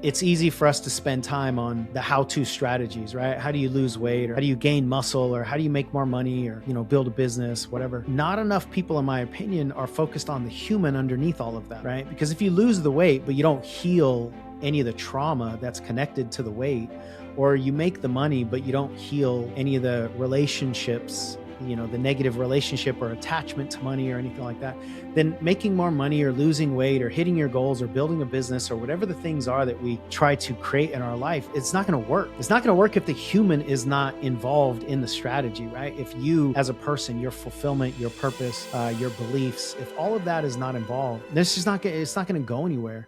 it's easy for us to spend time on the how-to strategies, right? How do you lose weight, or how do you gain muscle, or how do you make more money, or, build a business, whatever. Not enough people, in my opinion, are focused on the human underneath all of that, right? Because if you lose the weight, but you don't heal any of the trauma that's connected to the weight, or you make the money, but you don't heal any of the relationships, the negative relationship or attachment to money or anything like that, then making more money or losing weight or hitting your goals or building a business or whatever the things are that we try to create in our life, it's not going to work. It's not going to work if the human is not involved in the strategy, right? If you as a person, your fulfillment, your purpose, your beliefs, if all of that is not involved, it's not going to go anywhere.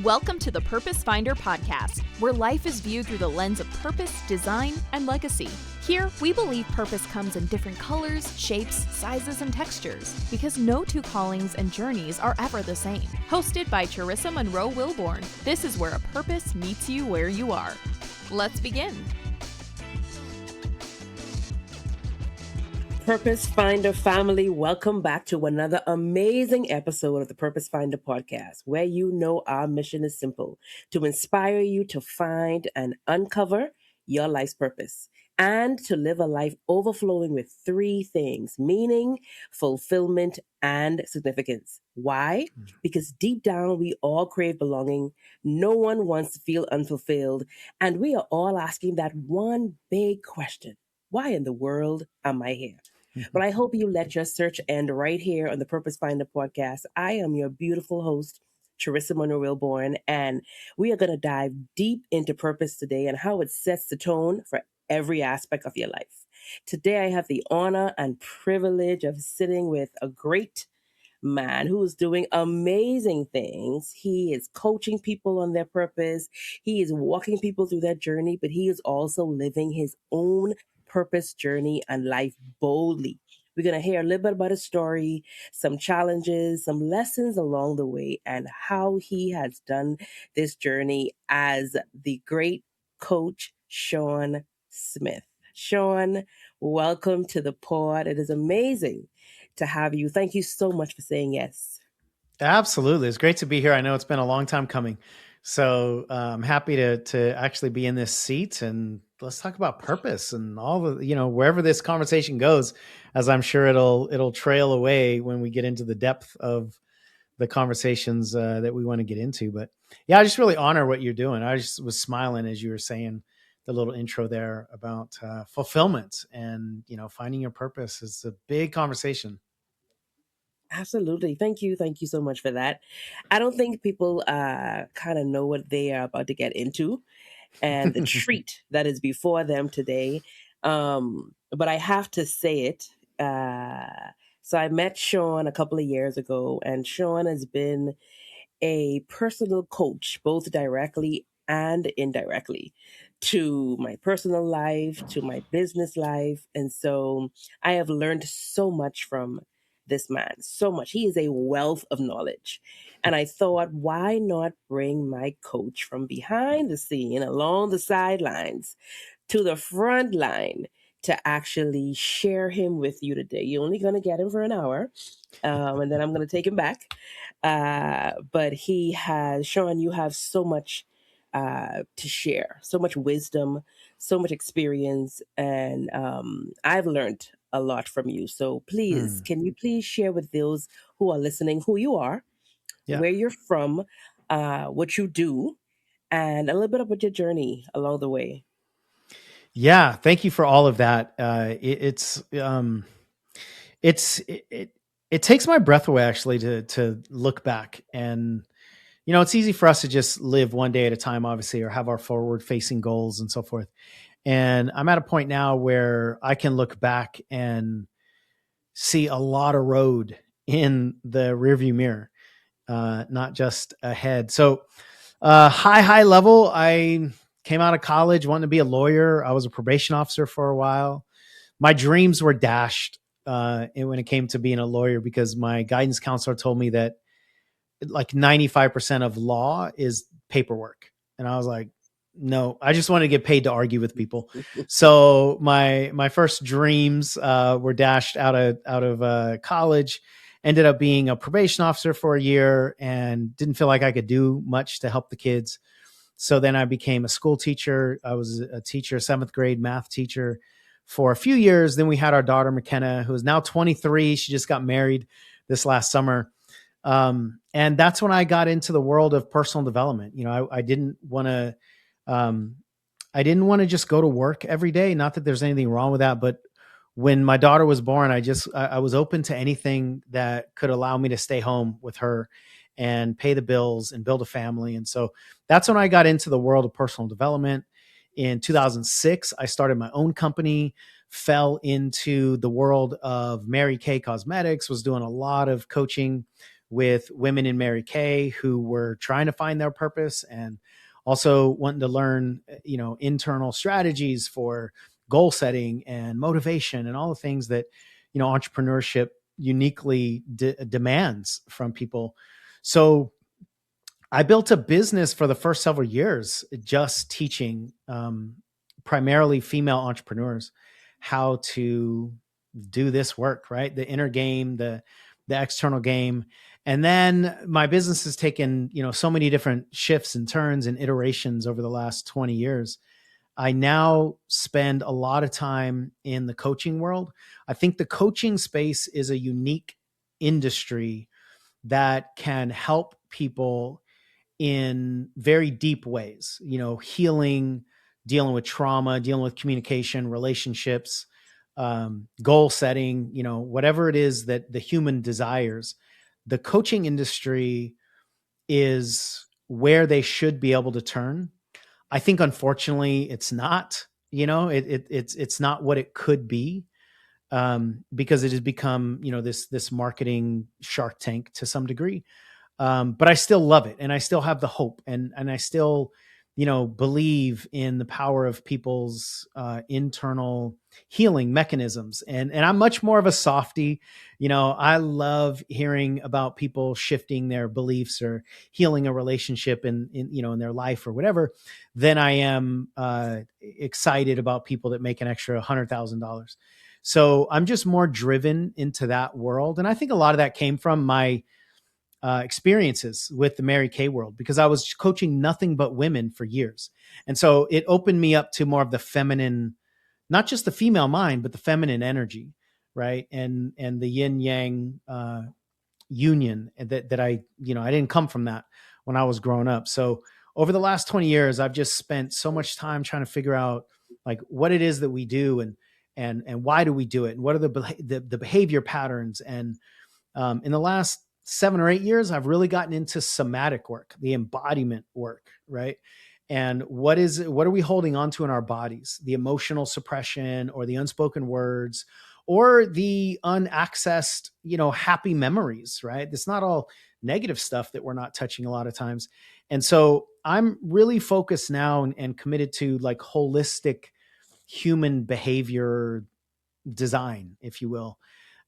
Welcome to the Purpose Finder podcast, where life is viewed through the lens of purpose, design, and legacy. Here, we believe purpose comes in different colors, shapes, sizes, and textures, because no two callings and journeys are ever the same. Hosted by Charisa Munroe Wilborn, this is where a purpose meets you where you are. Let's begin. Purpose Finder family, welcome back to another amazing episode of the Purpose Finder podcast, where our mission is simple: to inspire you to find and uncover your life's purpose and to live a life overflowing with three things: meaning, fulfillment, and significance. Why? Because deep down, we all crave belonging. No one wants to feel unfulfilled. And we are all asking that one big question: why in the world am I here? But I hope you let your search end right here on the Purpose Finder podcast. I am your beautiful host, Charisa Munroe Wilborn, and we are going to dive deep into purpose today and how it sets the tone for every aspect of your life. Today, I have the honor and privilege of sitting with a great man who is doing amazing things. He is coaching people on their purpose. He is walking people through that journey, but he is also living his own purpose journey and life boldly. We're going to hear a little bit about his story, some challenges, some lessons along the way, and how he has done this journey as the great coach, Sean Smith. Sean, welcome to the pod. It is amazing to have you. Thank you so much for saying yes. Absolutely. It's great to be here. I know it's been a long time coming. So I'm happy to actually be in this seat, and let's talk about purpose and all the, wherever this conversation goes, as I'm sure it'll trail away when we get into the depth of the conversations that we want to get into. But yeah, I just really honor what you're doing. I just was smiling as you were saying the little intro there about fulfillment and, finding your purpose. Is a big conversation. Absolutely. Thank you. Thank you so much for that. I don't think people kind of know what they are about to get into and the treat that is before them today. But I have to say it. So I met Sean a couple of years ago, and Sean has been a personal coach, both directly and indirectly, to my personal life, to my business life. And so I have learned so much from this man, so much. He is a wealth of knowledge. And I thought, why not bring my coach from behind the scene, along the sidelines, to the front line to actually share him with you today? You're only going to get him for an hour, and then I'm going to take him back. But Sean, you have so much to share, so much wisdom, so much experience, and I've learned a lot from you. So please, can you please share with those who are listening who you are, where you're from, what you do, and a little bit about your journey along the way? Yeah, thank you for all of that. It takes my breath away, actually, to look back. And it's easy for us to just live one day at a time, obviously, or have our forward facing goals and so forth. And I'm at a point now where I can look back and see a lot of road in the rearview mirror, not just ahead. So high level, I came out of college wanting to be a lawyer. I was a probation officer for a while. My dreams were dashed when it came to being a lawyer, because my guidance counselor told me that like 95% of law is paperwork. And I was like, no, I just wanted to get paid to argue with people. So my first dreams were dashed out of college. Ended up being a probation officer for a year and didn't feel like I could do much to help the kids. So then I became a school teacher. I was a teacher, 7th grade math teacher for a few years. Then we had our daughter, McKenna, who is now 23. She just got married this last summer. And that's when I got into the world of personal development. I didn't want to, I didn't want to just go to work every day. Not that there's anything wrong with that, but when my daughter was born, I was open to anything that could allow me to stay home with her and pay the bills and build a family. And so that's when I got into the world of personal development. In 2006, I started my own company, fell into the world of Mary Kay Cosmetics, was doing a lot of coaching with women in Mary Kay who were trying to find their purpose and also wanting to learn, internal strategies for goal setting and motivation and all the things that, entrepreneurship uniquely demands from people. So I built a business for the first several years, just teaching primarily female entrepreneurs how to do this work, right? The inner game, the external game. And then my business has taken, so many different shifts and turns and iterations over the last 20 years. I now spend a lot of time in the coaching world. I think the coaching space is a unique industry that can help people in very deep ways, healing, dealing with trauma, dealing with communication, relationships, goal setting, whatever it is that the human desires. The coaching industry is where they should be able to turn. I think, unfortunately, it's not. It's not what it could be, because it has become, this marketing Shark Tank to some degree. But I still love it, and I still have the hope, and I still, believe in the power of people's internal healing mechanisms. And I'm much more of a softie. I love hearing about people shifting their beliefs or healing a relationship in their life or whatever, than I am excited about people that make an extra $100,000. So I'm just more driven into that world. And I think a lot of that came from my experiences with the Mary Kay world, because I was coaching nothing but women for years. And so it opened me up to more of the feminine, not just the female mind, but the feminine energy, right? And the yin yang union that I didn't come from that when I was growing up. So over the last 20 years, I've just spent so much time trying to figure out like what it is that we do and why do we do it? And what are the behavior patterns? And in the last 7 or 8 years, I've really gotten into somatic work, the embodiment work, right? And what are we holding on to in our bodies? The emotional suppression or the unspoken words or the unaccessed, happy memories, right? It's not all negative stuff that we're not touching a lot of times. And so I'm really focused now and committed to like holistic human behavior design, if you will.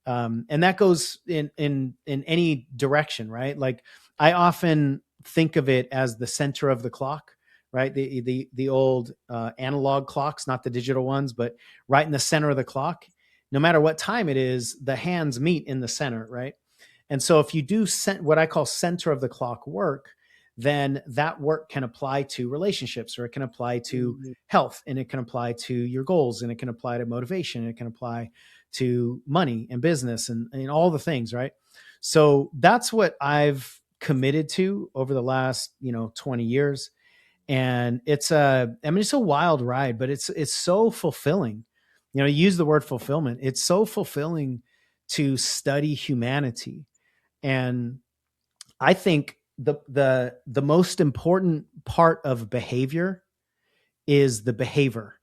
And that goes in any direction, right? Like I often think of it as the center of the clock, right? The old analog clocks, not the digital ones, but right in the center of the clock. No matter what time it is, the hands meet in the center, right? And so if you do what I call center of the clock work, then that work can apply to relationships, or it can apply to health, and it can apply to your goals, and it can apply to motivation, and it can apply to money and business and all the things, right? So that's what I've committed to over the last, 20 years. And it's a wild ride, but it's so fulfilling. You use the word fulfillment. It's so fulfilling to study humanity. And I think the most important part of behavior is the behavior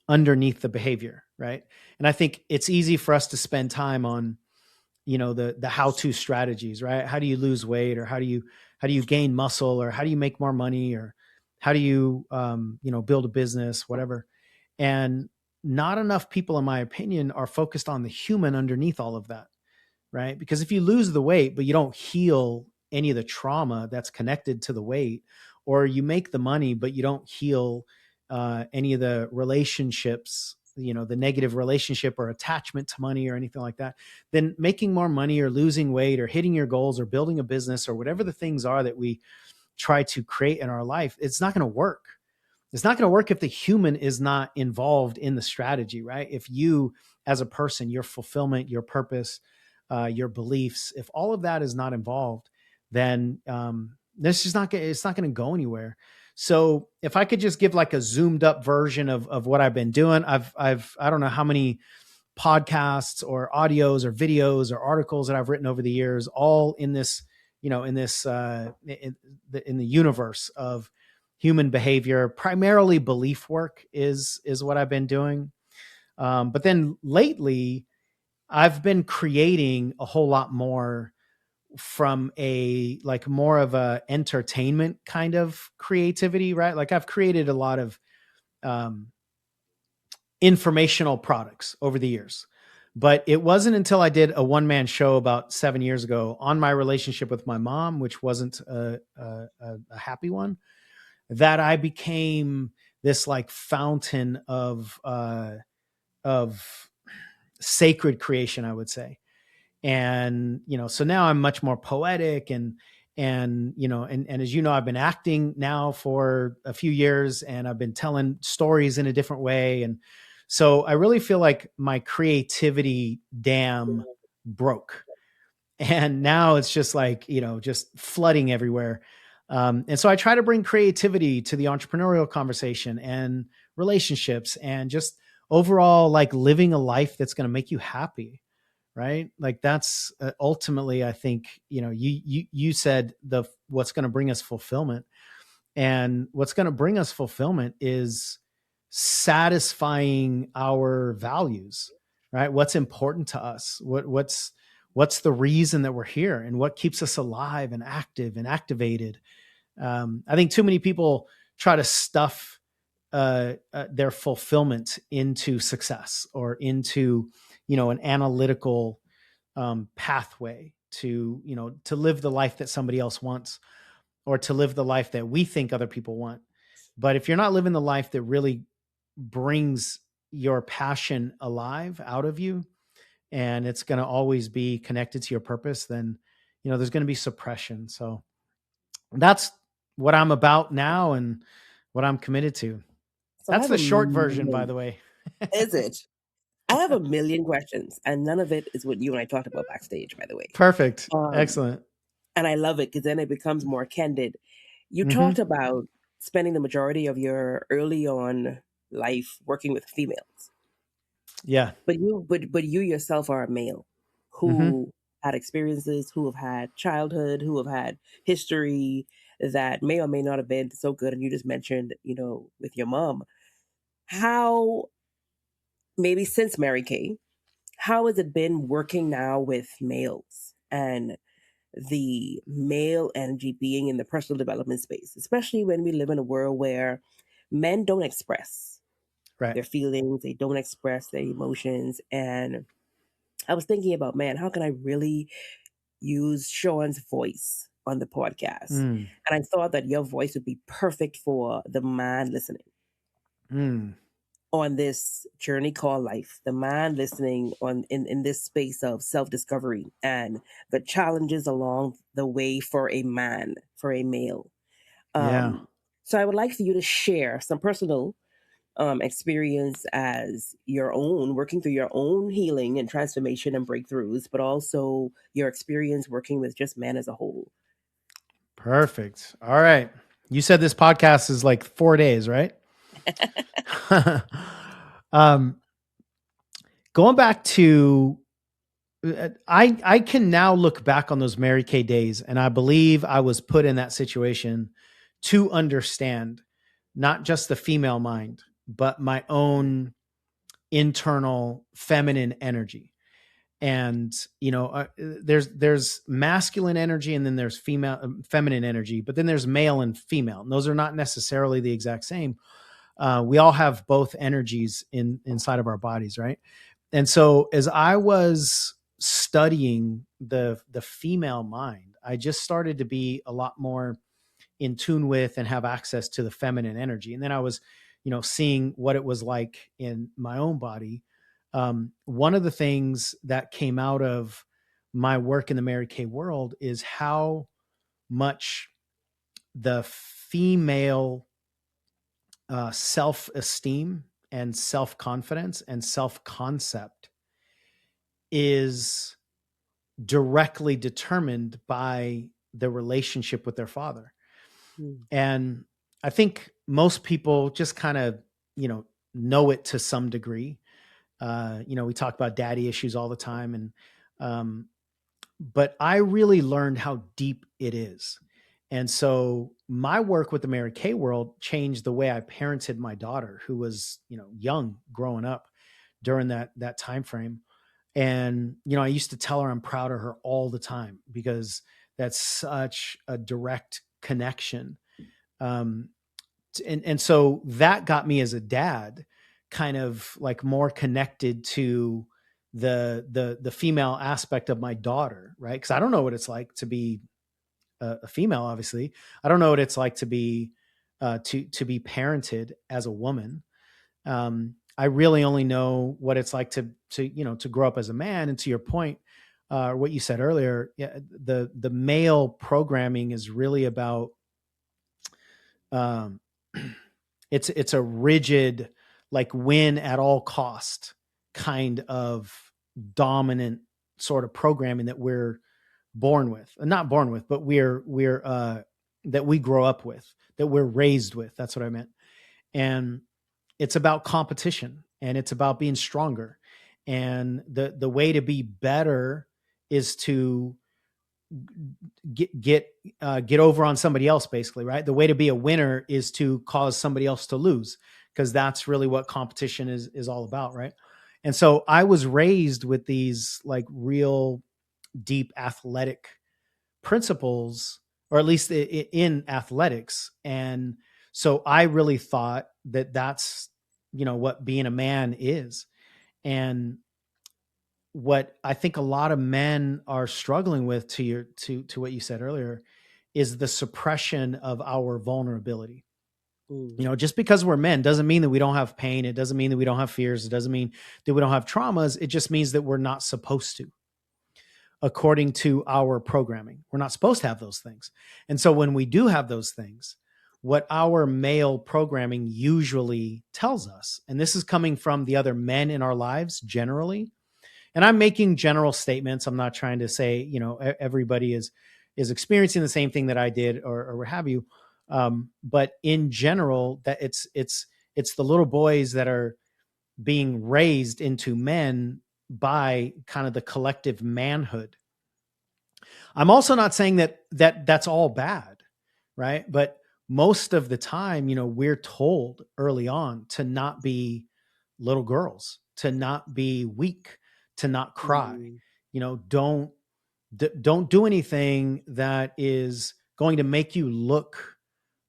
underneath the behavior, right? And I think it's easy for us to spend time on, the how-to strategies, right? How do you lose weight, or how do you gain muscle, or how do you make more money, or how do you build a business, whatever. And not enough people, in my opinion, are focused on the human underneath all of that, right? Because if you lose the weight, but you don't heal any of the trauma that's connected to the weight, or you make the money, but you don't heal any of the relationships, the negative relationship or attachment to money or anything like that, then making more money or losing weight or hitting your goals or building a business or whatever the things are that we try to create in our life, it's not going to work. It's not going to work if the human is not involved in the strategy, right? If you, as a person, your fulfillment, your purpose, your beliefs, if all of that is not involved, then this is not. It's not going to go anywhere. So if I could just give like a zoomed up version of what I've been doing, I don't know how many podcasts or audios or videos or articles that I've written over the years, all in this, in this in the universe of human behavior. Primarily belief work is what I've been doing. But then lately, I've been creating a whole lot more from a like more of a entertainment kind of creativity, right? Like I've created a lot of um, informational products over the years. But it wasn't until I did a one-man show about 7 years ago on my relationship with my mom, which wasn't a happy one, that I became this like fountain of sacred creation, I would say. And so now I'm much more poetic and as you know, I've been acting now for a few years, and I've been telling stories in a different way. And so I really feel like my creativity dam broke, and now it's just like, just flooding everywhere. And so I try to bring creativity to the entrepreneurial conversation and relationships and just overall like living a life that's going to make you happy. Right. Like that's ultimately, I think, you said what's going to bring us fulfillment, and what's going to bring us fulfillment is satisfying our values, right? What's important to us? What's the reason that we're here, and what keeps us alive and active and activated? I think too many people try to stuff their fulfillment into success or into, an analytical pathway to live the life that somebody else wants, or to live the life that we think other people want. But if you're not living the life that really brings your passion alive out of you, and it's going to always be connected to your purpose, then, there's going to be suppression. So that's what I'm about now and what I'm committed to. So I That's have the a short version, by million. the way. Is it? I have a million questions, and none of it is what you and I talked about backstage, by the way. Perfect. Um, Excellent. and I love it because then it becomes more candid. You Hmm. talked about spending the majority of your early on life working with females, Yeah. but you yourself are a male Hmm. who had experiences, who have had childhood, who have had history that may or may not have been so good. And you just mentioned, with your mom, how maybe since Mary Kay, how has it been working now with males and the male energy being in the personal development space, especially when we live in a world where men don't express Right. their feelings, they don't express their emotions. And I was thinking about, man, how can I really use Sean's voice on the podcast? Mm. And I thought that your voice would be perfect for the man listening Mm. on this journey called life, the man listening in this space of self-discovery and the challenges along the way for a man, for a male. Yeah. So I would like for you to share some personal experience as your own, working through your own healing and transformation and breakthroughs, but also your experience working with just men as a whole. Perfect. All right. You said this podcast is like 4 days, right? um, Going back to, I can now look back on those Mary Kay days, and I believe I was put in that situation to understand not just the female mind, but my own internal feminine energy. And there's masculine energy, and then there's feminine energy, but then there's male and female, and those are not necessarily the exact same. We all have both energies inside of our bodies, right? And so as I was studying the female mind, I just started to be a lot more in tune with and have access to the feminine energy. And then I was, seeing what it was like in my own body. One of the things that came out of my work in the Mary Kay world is how much the female self-esteem and self-confidence and self-concept is directly determined by the relationship with their father. Mm. And I think most people just kind of, know it to some degree. We talk about daddy issues all the time. But I really learned how deep it is. And so my work with the Mary Kay world changed the way I parented my daughter, who was, young growing up during that time frame. And, I used to tell her I'm proud of her all the time because that's such a direct connection. And so that got me as a dad kind of like more connected to the female aspect of my daughter, right? Because I don't know what it's like to be a female. Obviously, I don't know what it's like to be to be parented as a woman. I really only know what it's like to grow up as a man. And to your point, what you said earlier, yeah, the male programming is really about um, it's a rigid, like win at all cost kind of dominant sort of programming that we're born with, not born with, but we're that we grow up with, that we're raised with. That's what I meant. And it's about competition and it's about being stronger. And the way to be better is to get over on somebody else, basically, right? The way to be a winner is to cause somebody else to lose, because that's really what competition is all about, right? And so I was raised with these like real deep athletic principles, or at least in athletics. And so I really thought that that's, what being a man is. And what I think a lot of men are struggling with, to what you said earlier, is the suppression of our vulnerability. Mm. Just because we're men doesn't mean that we don't have pain. It doesn't mean that we don't have fears. It doesn't mean that we don't have traumas. It just means that we're not supposed to, according to our programming. We're not supposed to have those things. And so when we do have those things, what our male programming usually tells us, and this is coming from the other men in our lives generally, and I'm making general statements. I'm not trying to say, everybody is experiencing the same thing that I did, or what have you. But in general, that it's the little boys that are being raised into men by kind of the collective manhood. I'm also not saying that's all bad, right? But most of the time, we're told early on to not be little girls, to not be weak, to not cry. Mm. Don't do anything that is going to make you look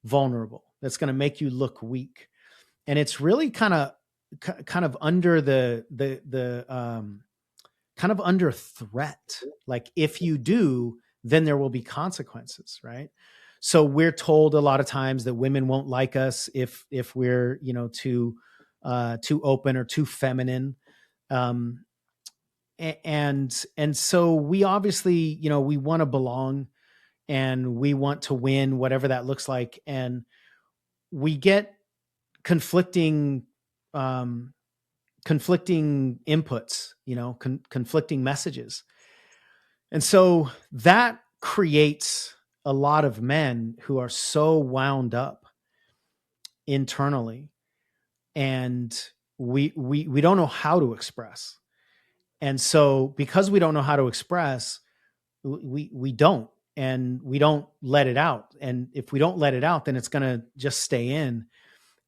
vulnerable. That's going to make you look weak. And it's really kind of under the kind of under threat. Like if you do, then there will be consequences, right? So we're told a lot of times that women won't like us if we're too open or too feminine. And so we obviously, we want to belong and we want to win, whatever that looks like. And we get conflicting, conflicting inputs, conflicting messages. And so that creates a lot of men who are so wound up internally, and we don't know how to express. And so because we don't know how to express, we don't, and we don't let it out. And if we don't let it out, then it's going to just stay in.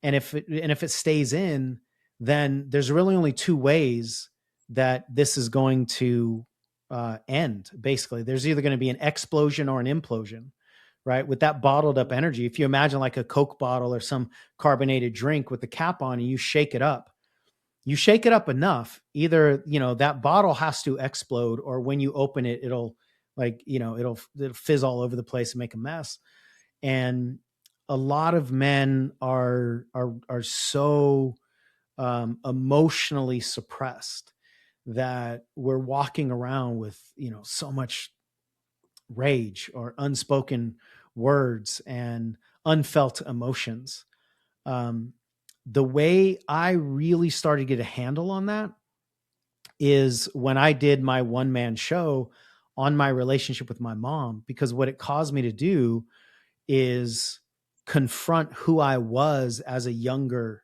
And if it stays in, then there's really only two ways that this is going to end. Basically, there's either going to be an explosion or an implosion, right? With that bottled up energy. If you imagine like a Coke bottle or some carbonated drink with the cap on, and you shake it up enough, either, that bottle has to explode, or when you open it, it'll fizz all over the place and make a mess. And a lot of men are so emotionally suppressed that we're walking around with, so much rage or unspoken words and unfelt emotions. The way I really started to get a handle on that is when I did my one-man show on my relationship with my mom, because what it caused me to do is confront who I was as a younger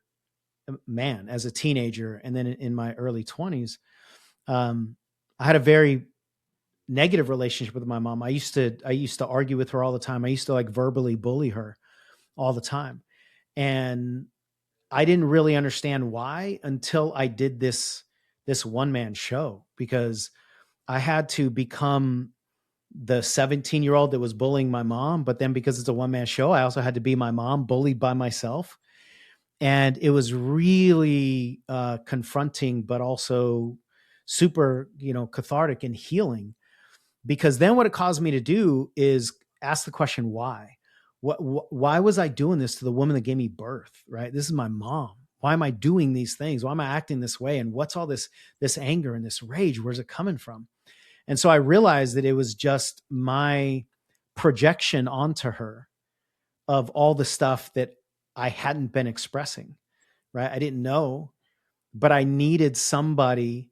man, as a teenager, and then in my early 20s. I had a very negative relationship with my mom. I used to argue with her all the time. I used to like verbally bully her all the time. And I didn't really understand why until I did this one-man show, because I had to become the 17-year-old that was bullying my mom. But then because it's a one-man show, I also had to be my mom bullied by myself. And it was really confronting, but also super, cathartic and healing, because then what it caused me to do is ask the question, why? Why was I doing this to the woman that gave me birth, right? This is my mom. Why am I doing these things? Why am I acting this way? And what's all this anger and this rage? Where's it coming from? And so I realized that it was just my projection onto her of all the stuff that I hadn't been expressing, right? I didn't know, but I needed somebody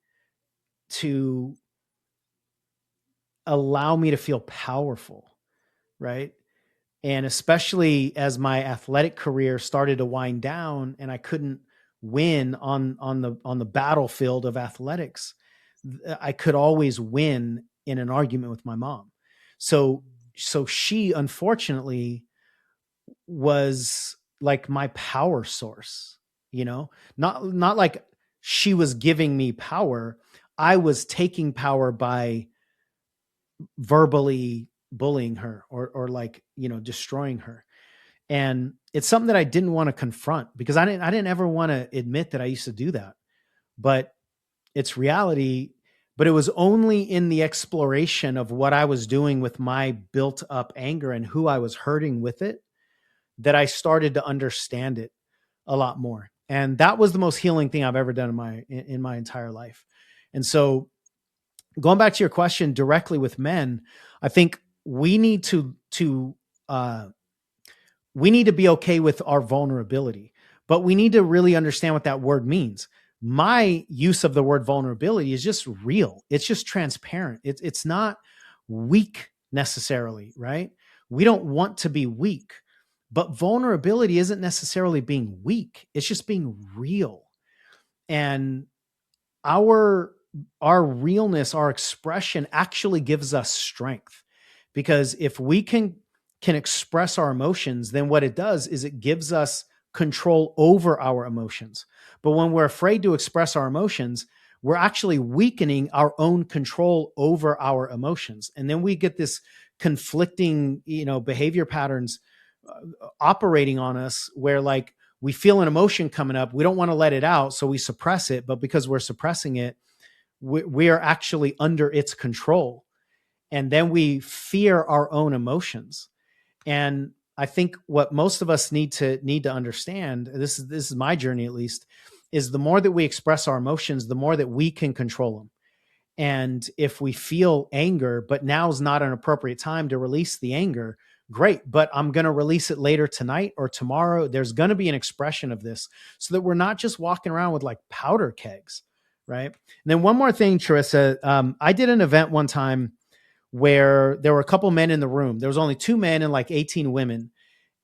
to allow me to feel powerful, right? And especially as my athletic career started to wind down and I couldn't win on the battlefield of athletics, I could always win in an argument with my mom. So she unfortunately was like my power source, not like she was giving me power. I was taking power by verbally bullying her or like, destroying her. And it's something that I didn't want to confront, because I didn't ever want to admit that I used to do that, but it's reality. But it was only in the exploration of what I was doing with my built up anger and who I was hurting with it that I started to understand it a lot more. And that was the most healing thing I've ever done in my entire life. And so going back to your question directly with men, I think we need to be okay with our vulnerability, but we need to really understand what that word means. My use of the word vulnerability is just real. It's just transparent. It's not weak necessarily, right? We don't want to be weak, but vulnerability isn't necessarily being weak. It's just being real. And our realness, our expression actually gives us strength, because if we can express our emotions, then what it does is it gives us control over our emotions. But when we're afraid to express our emotions, we're actually weakening our own control over our emotions. And then we get this conflicting, behavior patterns operating on us, where like we feel an emotion coming up, we don't want to let it out, so we suppress it. But because we're suppressing it, we are actually under its control. And then we fear our own emotions. And I think what most of us need to understand, this is my journey at least, is the more that we express our emotions, the more that we can control them. And if we feel anger, but now's not an appropriate time to release the anger, great, but I'm going to release it later tonight or tomorrow. There's going to be an expression of this, so that we're not just walking around with like powder kegs, right? And then one more thing, Charissa, I did an event one time where there were a couple men in the room. There was only 2 men and like 18 women.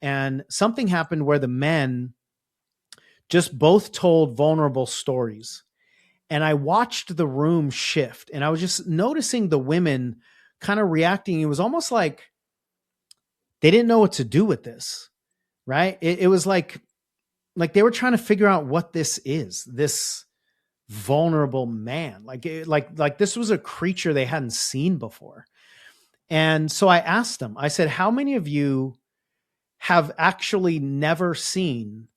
And something happened where the men just both told vulnerable stories. And I watched the room shift, and I was just noticing the women kind of reacting. It was almost like they didn't know what to do with this, right? It was like they were trying to figure out what this is, this vulnerable man. Like this was a creature they hadn't seen before. And so I asked them, I said, how many of you have actually never seen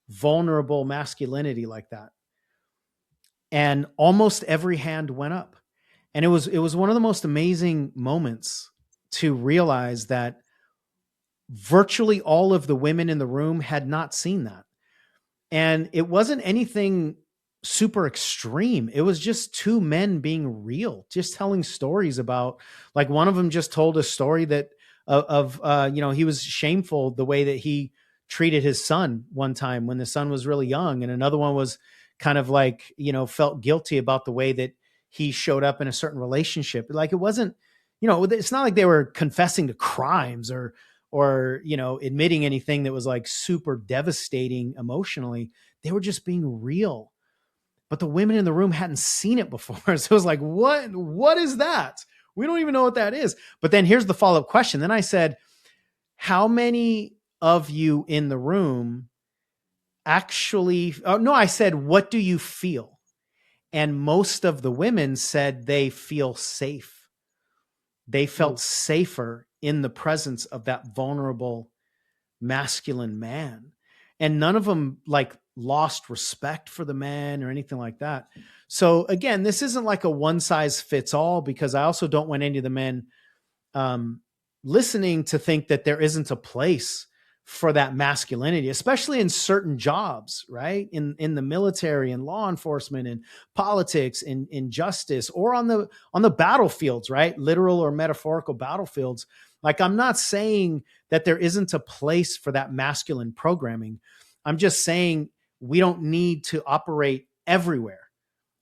vulnerable masculinity like that? And almost every hand went up. And it was one of the most amazing moments to realize that virtually all of the women in the room had not seen that. And it wasn't anything super extreme. It was just 2 men being real, just telling stories about, like, one of them just told a story that he was shameful the way that he treated his son one time when the son was really young. And another one was kind of like, felt guilty about the way that he showed up in a certain relationship. Like it wasn't, it's not like they were confessing to crimes or, admitting anything that was like super devastating emotionally. They were just being real. But the women in the room hadn't seen it before. So it was like, what is that? We don't even know what that is. But then here's the follow-up question. Then I said, how many of you in the room I said, what do you feel? And most of the women said they feel safe. They felt safer in the presence of that vulnerable masculine man. And none of them like lost respect for the man or anything like that. So again, this isn't like a one size fits all, because I also don't want any of the men listening to think that there isn't a place for that masculinity, especially in certain jobs, right? In the military and law enforcement and politics and in justice, or on the battlefields, right? Literal or metaphorical battlefields. Like, I'm not saying that there isn't a place for that masculine programming. I'm just saying we don't need to operate everywhere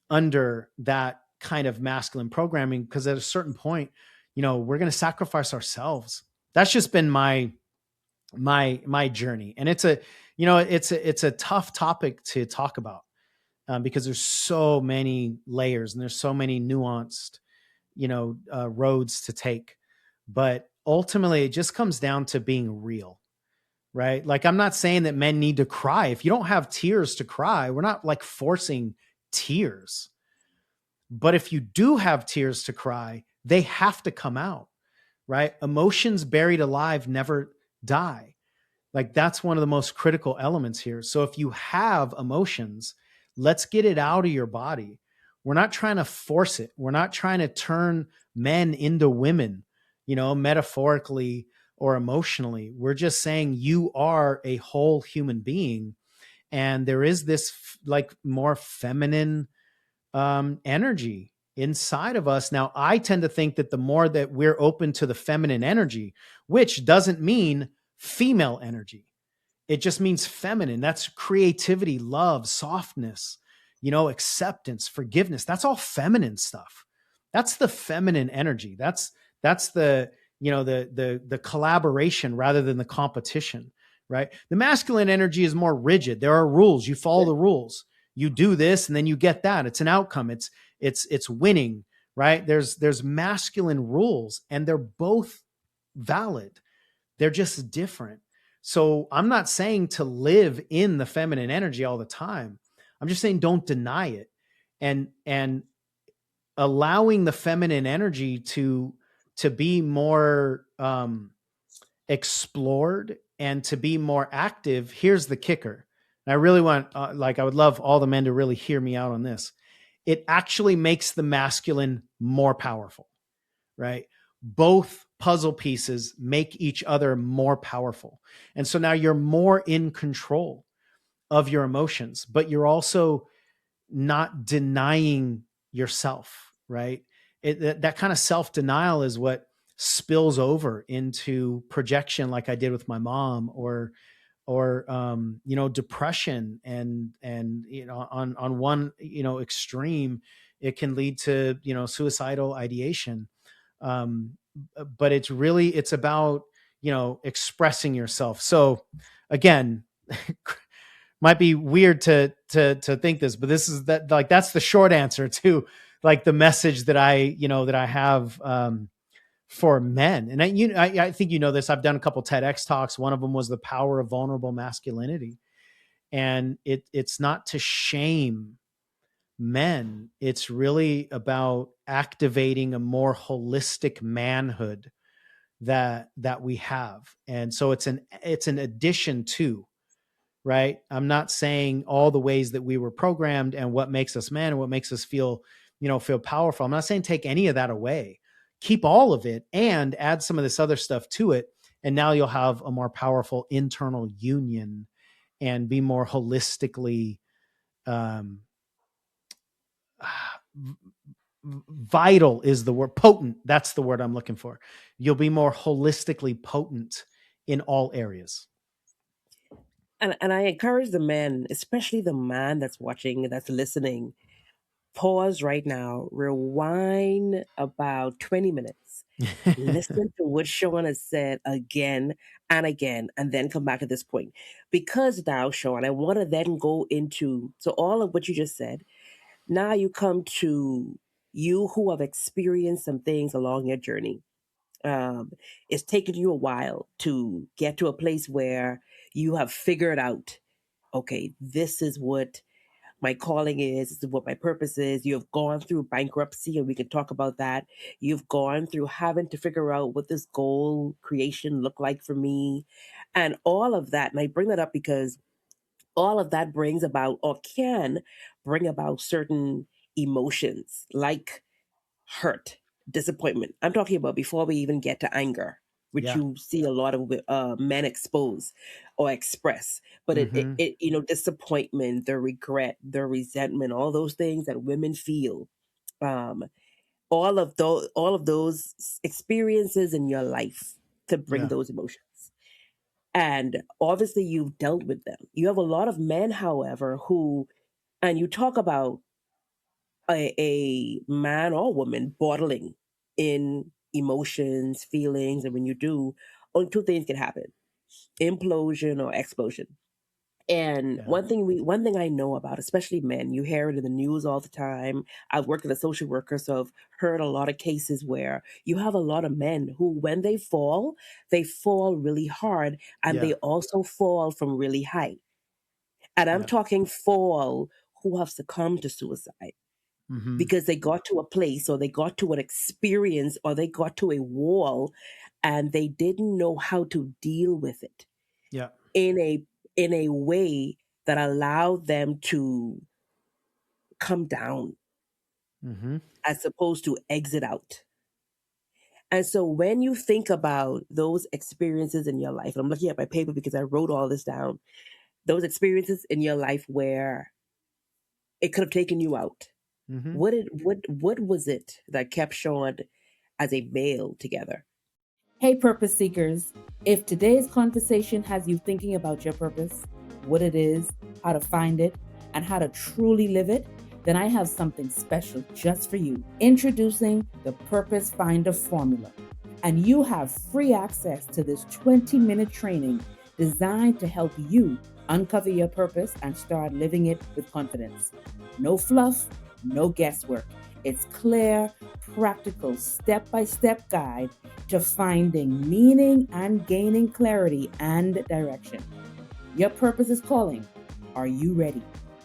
under that kind of masculine programming, because at a certain point, we're going to sacrifice ourselves. That's just been my journey. And it's a tough topic to talk about, because there's so many layers and there's so many nuanced, roads to take. But ultimately it just comes down to being real, right? Like, I'm not saying that men need to cry. If you don't have tears to cry, we're not like forcing tears. But if you do have tears to cry, they have to come out, right? Emotions buried alive never die. Like, that's one of the most critical elements here. So if you have emotions, let's get it out of your body. We're not trying to force it. We're not trying to turn men into women, metaphorically or emotionally. We're just saying you are a whole human being. And there is this like more feminine energy inside of us. Now, I tend to think that the more that we're open to the feminine energy, which doesn't mean female energy, it just means feminine. That's creativity, love, softness, acceptance, forgiveness. That's all feminine stuff. That's the feminine energy. That's the, the collaboration rather than the competition, right? The masculine energy is more rigid. There are rules. You follow the rules. You do this and then you get that. It's an outcome. It's winning, right? There's masculine rules, and they're both valid. They're just different. So I'm not saying to live in the feminine energy all the time. I'm just saying don't deny it, and allowing the feminine energy to be more explored and to be more active. Here's the kicker. And I really want, I would love all the men to really hear me out on this. It actually makes the masculine more powerful, right? Both puzzle pieces make each other more powerful. And so now you're more in control of your emotions, but you're also not denying yourself, right? That kind of self-denial is what spills over into projection, like I did with my mom, or depression, and on one, extreme, it can lead to, suicidal ideation. But it's about, expressing yourself. So again, might be weird to think this, but this is that's the short answer to like the message that I have, for men. And I think this. I've done a couple TEDx talks. One of them was the power of vulnerable masculinity, and it's not to shame men. It's really about activating a more holistic manhood that we have. And so it's an addition to, right? I'm not saying all the ways that we were programmed and what makes us men and what makes us feel powerful. I'm not saying take any of that away. Keep all of it and add some of this other stuff to it. And now you'll have a more powerful internal union and be more holistically vital is the word. Potent, that's the word I'm looking for. You'll be more holistically potent in all areas. And I encourage the men, especially the man that's watching, that's listening, pause right now, rewind about 20 minutes, listen to what Sean has said again and again, and then come back to this point. Because now, Sean, I want to then go into, so all of what you just said, now you come to you who have experienced some things along your journey. Um, it's taken you a while to get to a place where you have figured out, okay, this is what my calling is, this is what my purpose is. You have gone through bankruptcy, and we can talk about that. You've gone through having to figure out what this goal creation look like for me, and all of that. And I bring that up because all of that brings about, or can bring about, certain emotions like hurt, disappointment. I'm talking about before we even get to anger, which Yeah. you see a lot of men expose or express. But Mm-hmm. disappointment, the regret, the resentment, all those things that women feel. Um, all of those experiences in your life to bring Yeah. those emotions. And obviously, you've dealt with them. You have a lot of men, however, who, and you talk about a man or woman bottling in emotions, feelings, and when you do, only two things can happen: implosion or explosion. And Yeah. one thing I know about, especially men, you hear it in the news all the time. I've worked as a social worker, so I've heard a lot of cases where you have a lot of men who, when they fall really hard, and Yeah. they also fall from really high. And I'm Yeah. talking fall who have succumbed to suicide Mm-hmm. because they got to a place, or they got to an experience, or they got to a wall, and they didn't know how to deal with it Yeah. in a way that allowed them to come down Mm-hmm. as opposed to exit out. And so when you think about those experiences in your life, and I'm looking at my paper because I wrote all this down, those experiences in your life where it could have taken you out. Mm-hmm. What was it that kept Sean as a male together? Hey, purpose seekers. If today's conversation has you thinking about your purpose, what it is, how to find it, and how to truly live it, then I have something special just for you. Introducing the Purpose Finder Formula. And you have free access to this 20-minute training designed to help you uncover your purpose and start living it with confidence. No fluff, no guesswork. It's clear, practical, step-by-step guide to finding meaning and gaining clarity and direction. Your purpose is calling. Are you ready?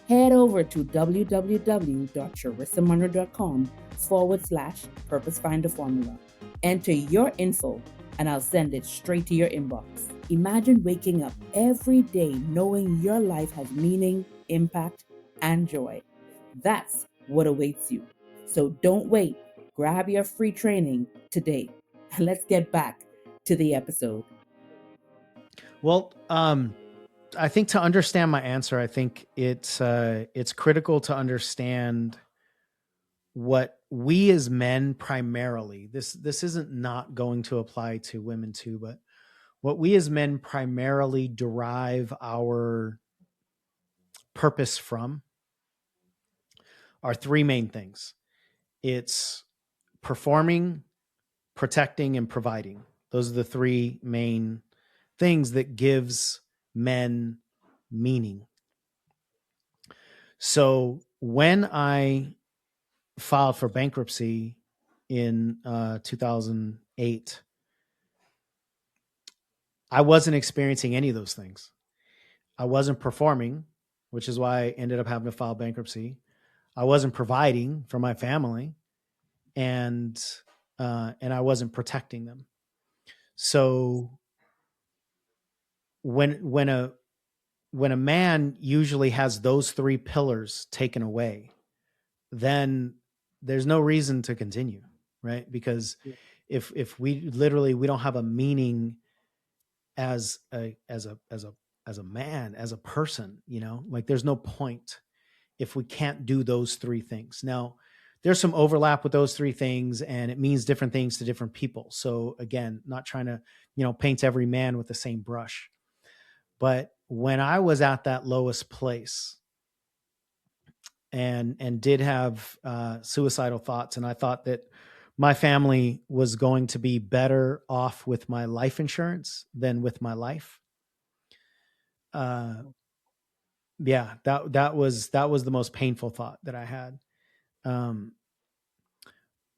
Head over to www.charisamunroe.com/purpose finder formula. Enter your info and I'll send it straight to your inbox. Imagine waking up every day knowing your life has meaning, impact, and joy. That's what awaits you. So don't wait. Grab your free training today. Let's get back to the episode. Well, I think to understand my answer, I think it's critical to understand what we as men primarily, this isn't not going to apply to women too, but what we as men primarily derive our purpose from are three main things. It's performing, protecting, and providing. Those are the three main things that gives men meaning. So when I filed for bankruptcy in 2008, I wasn't experiencing any of those things. I wasn't performing, which is why I ended up having to file bankruptcy. I wasn't providing for my family, and I wasn't protecting them. So when a man usually has those three pillars taken away, then there's no reason to continue, right? Because if we don't have a meaning as a man, as a person, like there's no point if we can't do those three things. Now, there's some overlap with those three things, and it means different things to different people. So again, not trying to, paint every man with the same brush. But when I was at that lowest place and did have suicidal thoughts, and I thought that my family was going to be better off with my life insurance than with my life. Yeah, that was the most painful thought that I had.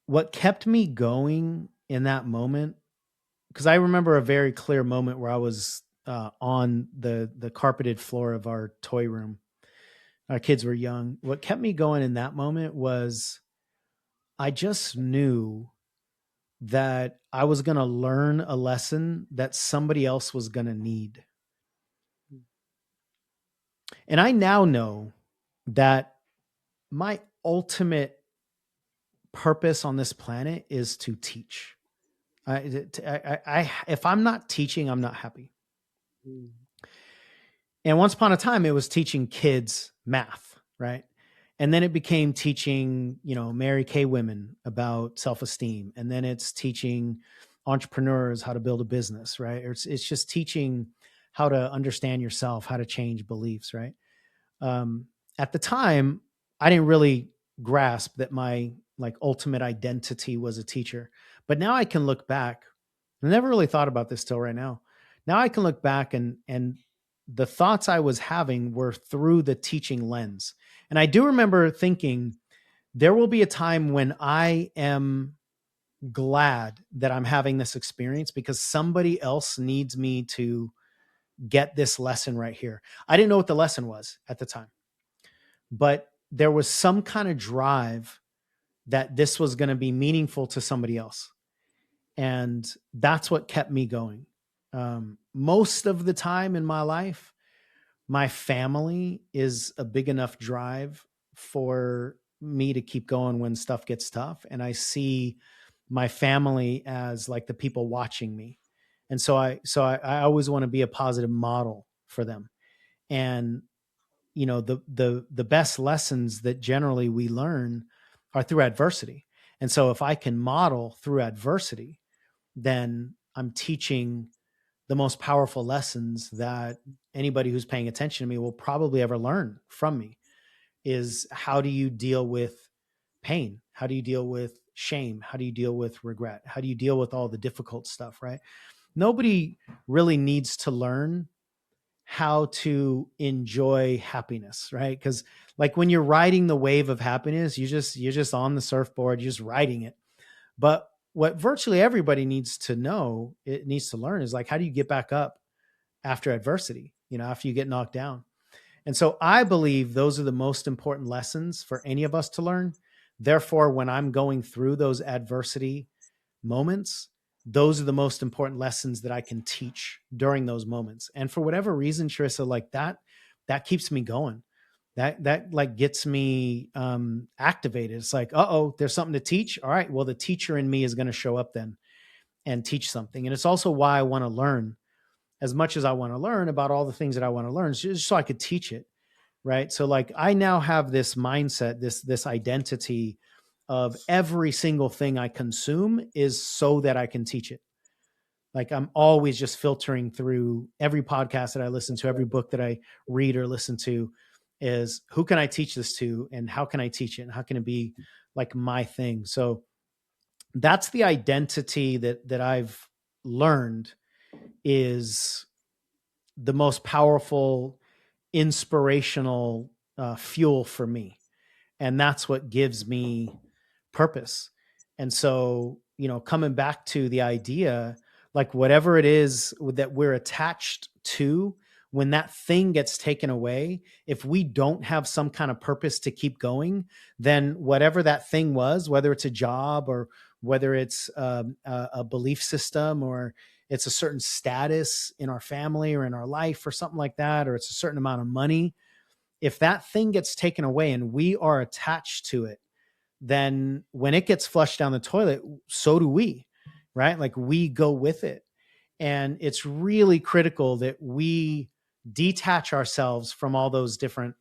What kept me going in that moment, because I remember a very clear moment where I was on the carpeted floor of our toy room. Our kids were young. What kept me going in that moment was I just knew that I was going to learn a lesson that somebody else was going to need. And I now know that my ultimate purpose on this planet is to teach. If I'm not teaching, I'm not happy. And once upon a time, it was teaching kids math, right? And then it became teaching, Mary Kay women about self-esteem. And then it's teaching entrepreneurs how to build a business, right? Or it's just teaching how to understand yourself, how to change beliefs, right? At the time, I didn't really grasp that my ultimate identity was a teacher. But now I can look back. I never really thought about this till right now. Now I can look back and the thoughts I was having were through the teaching lens. And I do remember thinking there will be a time when I am glad that I'm having this experience because somebody else needs me to get this lesson right here. I didn't know what the lesson was at the time, but there was some kind of drive that this was going to be meaningful to somebody else. And that's what kept me going. Most of the time in my life, my family is a big enough drive for me to keep going when stuff gets tough. And I see my family as like the people watching me. And so I always want to be a positive model for them. And, the best lessons that generally we learn are through adversity. And so if I can model through adversity, then I'm teaching the most powerful lessons that anybody who's paying attention to me will probably ever learn from me. Is how do you deal with pain? How do you deal with shame? How do you deal with regret? How do you deal with all the difficult stuff, right? Nobody really needs to learn how to enjoy happiness, right? Because like when you're riding the wave of happiness, you're just on the surfboard, you're just riding it. But what virtually everybody needs to know, it needs to learn is like, how do you get back up after adversity, after you get knocked down? And so I believe those are the most important lessons for any of us to learn. Therefore, when I'm going through those adversity moments, those are the most important lessons that I can teach during those moments. And for whatever reason, Charisa, like that keeps me going. That like gets me activated. It's like, there's something to teach. All right, well, the teacher in me is going to show up then and teach something. And it's also why I want to learn as much as I want to learn about all the things that I want to learn, just so I could teach it, right? So like I now have this mindset, this identity of every single thing I consume is so that I can teach it. Like I'm always just filtering through every podcast that I listen to, every book that I read or listen to is who can I teach this to and how can I teach it and how can it be like my thing? So that's the identity that I've learned is the most powerful, inspirational fuel for me. And that's what gives me purpose. And so, coming back to the idea, like whatever it is that we're attached to, when that thing gets taken away, if we don't have some kind of purpose to keep going, then whatever that thing was, whether it's a job or whether it's a belief system or it's a certain status in our family or in our life or something like that, or it's a certain amount of money, if that thing gets taken away and we are attached to it, then when it gets flushed down the toilet, so do we, right? Like we go with it. And it's really critical that we detach ourselves from all those different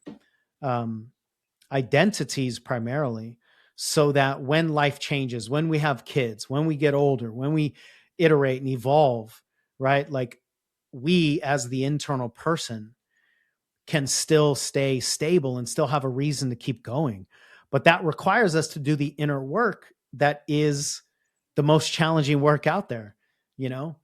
identities primarily, so that when life changes, when we have kids, when we get older, when we iterate and evolve, right? Like we as the internal person can still stay stable and still have a reason to keep going. But that requires us to do the inner work that is the most challenging work out there, you know?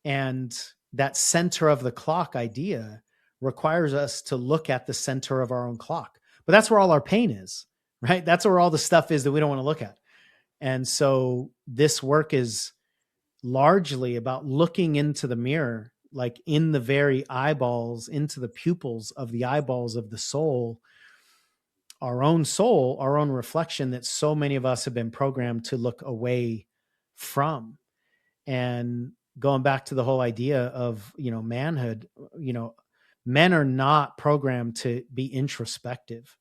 And that center of the clock idea requires us to look at the center of our own clock. But that's where all our pain is, right? That's where all the stuff is that we don't want to look at. And so this work is largely about looking into the mirror, like in the very eyeballs, into the pupils of the eyeballs of the soul, our own reflection that so many of us have been programmed to look away from. And going back to the whole idea of, manhood, men are not programmed to be introspective.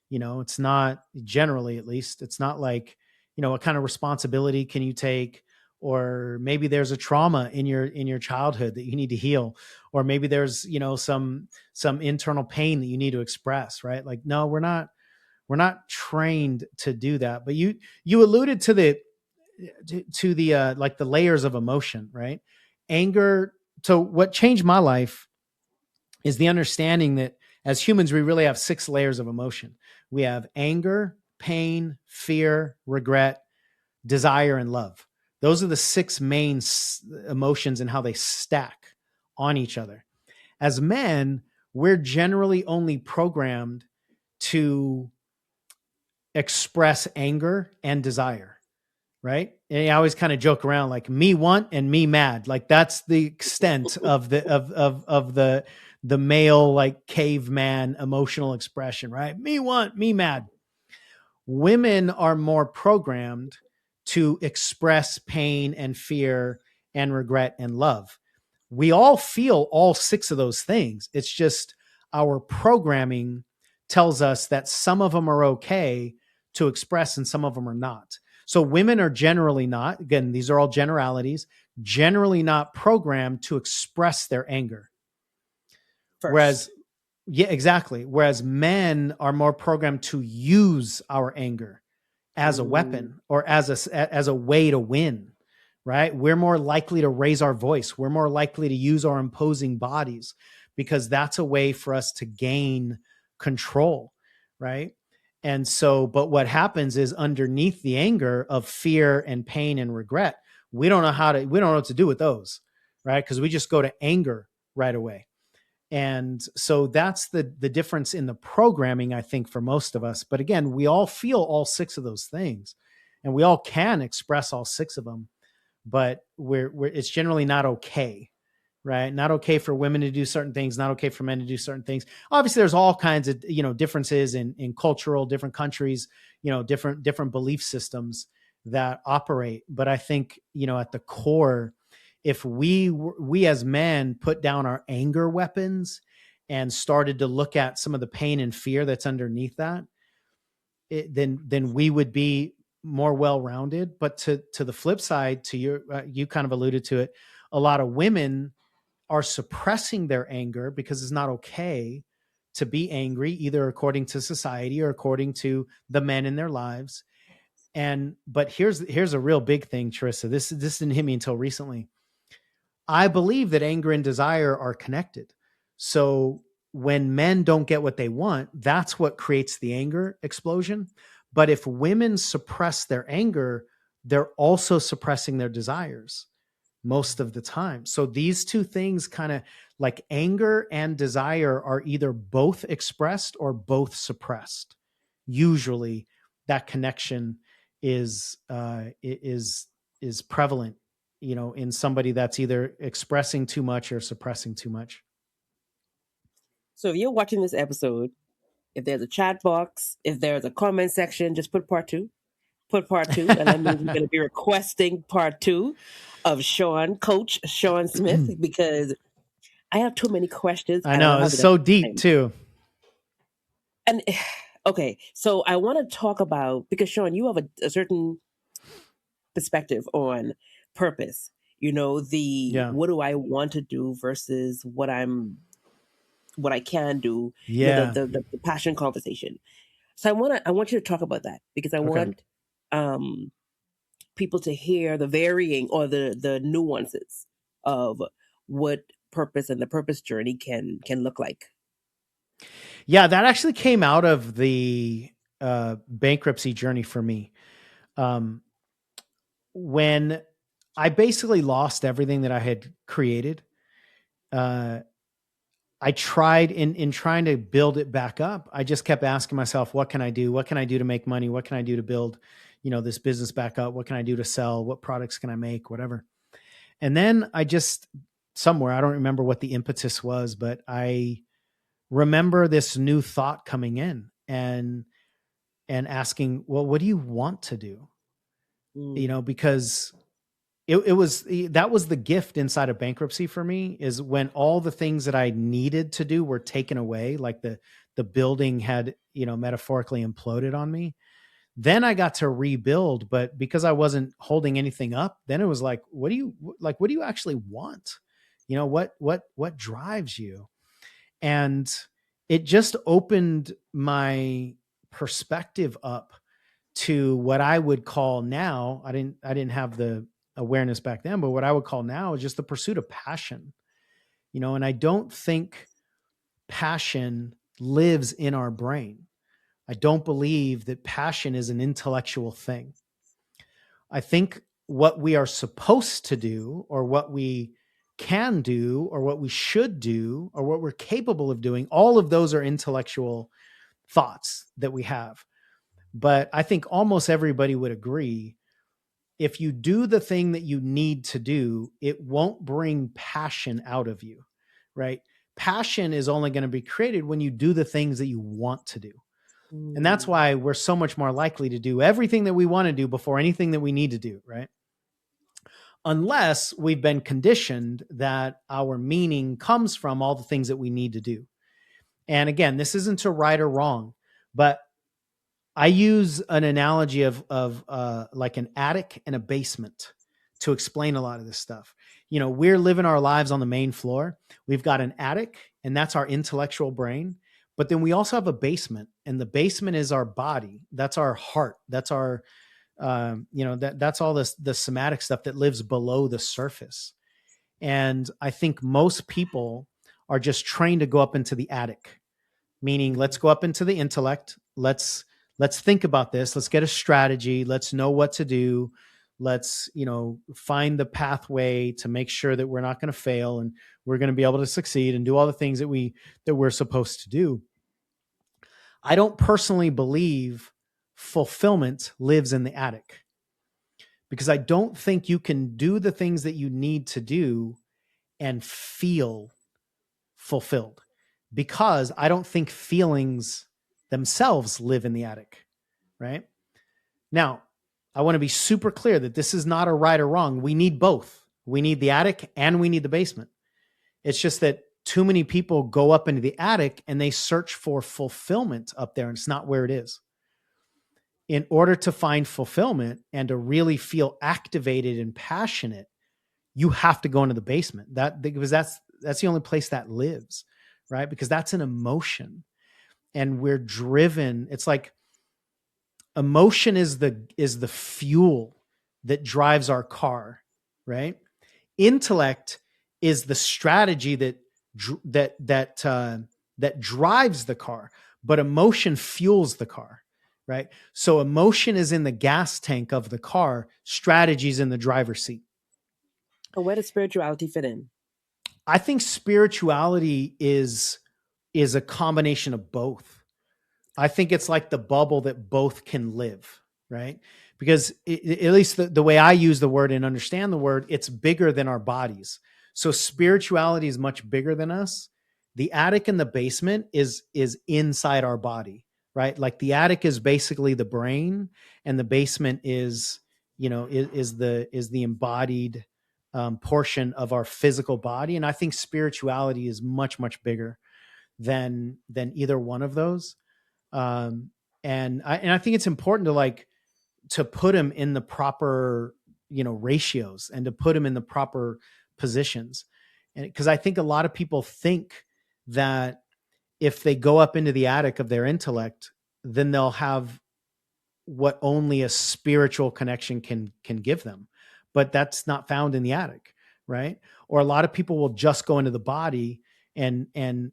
It's not, generally, at least, it's not like, what kind of responsibility can you take? Or maybe there's a trauma in your childhood that you need to heal, or maybe there's, some internal pain that you need to express, right? Like, no, we're not trained to do that. But you alluded to the like the layers of emotion, right? Anger. So what changed my life is the understanding that as humans, we really have 6 layers of emotion. We have anger, pain, fear, regret, desire, and love. Those are the 6 main emotions and how they stack on each other. As men, we're generally only programmed to express anger and desire, right? And I always kind of joke around like me want and me mad. Like that's the extent of the male like caveman emotional expression, right? Me want, me mad. Women are more programmed to express pain and fear and regret and love. We all feel all 6 of those things. It's just our programming tells us that some of them are okay to express and some of them are not. So women are generally not, again, these are all generalities, generally not programmed to express their anger. First. Whereas, yeah, exactly. Whereas men are more programmed to use our anger as a weapon or as a way to win, right? We're more likely to raise our voice. We're more likely to use our imposing bodies because that's a way for us to gain control, right? And so, but what happens is underneath the anger of fear and pain and regret, we don't know what to do with those, right? Because we just go to anger right away. And so that's the difference in the programming, I think, for most of us. But again, we all feel all 6 of those things and we all can express all 6 of them, but it's generally not okay, right? Not okay for women to do certain things, not okay for men to do certain things. Obviously, there's all kinds of, differences in cultural, different countries, different belief systems that operate. But I think, at the core, if we as men put down our anger weapons and started to look at some of the pain and fear that's underneath that, then we would be more well-rounded. But to the flip side, to you kind of alluded to it, a lot of women are suppressing their anger because it's not okay to be angry, either according to society or according to the men in their lives. But here's a real big thing, Charissa. This didn't hit me until recently. I believe that anger and desire are connected. So when men don't get what they want, that's what creates the anger explosion. But if women suppress their anger, they're also suppressing their desires most of the time. So these 2 things kind of like anger and desire are either both expressed or both suppressed. Usually that connection is prevalent, in somebody that's either expressing too much or suppressing too much. So if you're watching this episode, if there's a chat box, if there's a comment section, just put part 2. Put part 2, and that means we're going to be requesting part 2 of Coach Sean Smith, because I have too many questions. I know, it's so deep time. too. And okay, so I want to talk about, because Sean, you have a certain perspective on purpose. What do I want to do versus what I can do. Yeah. The passion conversation. So I want you to talk about that, because I want um, people to hear the varying or the nuances of what purpose and the purpose journey can look like. Yeah, that actually came out of the bankruptcy journey for me. When I basically lost everything that I had created, uh, I tried in trying to build it back up. I just kept asking myself, what can I do? What can I do to make money? What can I do to build, this business back up? What can I do to sell? What products can I make? Whatever. And then I just somewhere, I don't remember what the impetus was, but I remember this new thought coming in and asking, well, what do you want to do? Because it was that was the gift inside of bankruptcy for me, is when all the things that I needed to do were taken away, like the building had, metaphorically imploded on me. Then I got to rebuild, but because I wasn't holding anything up, then it was like, what do you actually want? What drives you? And it just opened my perspective up to what I would call now, I didn't have the awareness back then, but what I would call now is just the pursuit of passion. And I don't think passion lives in our brain. I don't believe that passion is an intellectual thing. I think what we are supposed to do, or what we can do, or what we should do, or what we're capable of doing, all of those are intellectual thoughts that we have. But I think almost everybody would agree, if you do the thing that you need to do, it won't bring passion out of you, right? Passion is only going to be created when you do the things that you want to do. And that's why we're so much more likely to do everything that we want to do before anything that we need to do, right? Unless we've been conditioned that our meaning comes from all the things that we need to do. And again, this isn't to right or wrong, but I use an analogy of like an attic and a basement to explain a lot of this stuff. We're living our lives on the main floor. We've got an attic, and that's our intellectual brain. But then we also have a basement, and the basement is our body. That's our heart. That's our, that's all the somatic stuff that lives below the surface. And I think most people are just trained to go up into the attic, meaning let's go up into the intellect. Let's think about this. Let's get a strategy. Let's know what to do. Let's, find the pathway to make sure that we're not going to fail and we're going to be able to succeed and do all the things that we're supposed to do. I don't personally believe fulfillment lives in the attic, because I don't think you can do the things that you need to do and feel fulfilled, because I don't think feelings themselves live in the attic, right? Now, I want to be super clear that this is not a right or wrong. We need both. We need the attic and we need the basement. It's just that too many people go up into the attic and they search for fulfillment up there, and it's not where it is. In order to find fulfillment and to really feel activated and passionate, you have to go into the basement. Because that's the only place that lives, right? Because that's an emotion, and we're driven. It's like emotion is the fuel that drives our car, right? Intellect is the strategy that drives the car, but emotion fuels the car, right? So emotion is in the gas tank of the car, strategy's in the driver's seat. And where does spirituality fit in? I think spirituality is a combination of both. I think it's like the bubble that both can live, right? Because at least the way I use the word and understand the word, it's bigger than our bodies. So spirituality is much bigger than us. The attic and the basement is inside our body, right? Like the attic is basically the brain, and the basement is the embodied portion of our physical body. And I think spirituality is much, much bigger than either one of those. And I think it's important to put them in the proper, ratios, and to put them in the proper positions. And because I think a lot of people think that if they go up into the attic of their intellect, then they'll have what only a spiritual connection can give them. But that's not found in the attic, right? Or a lot of people will just go into the body and in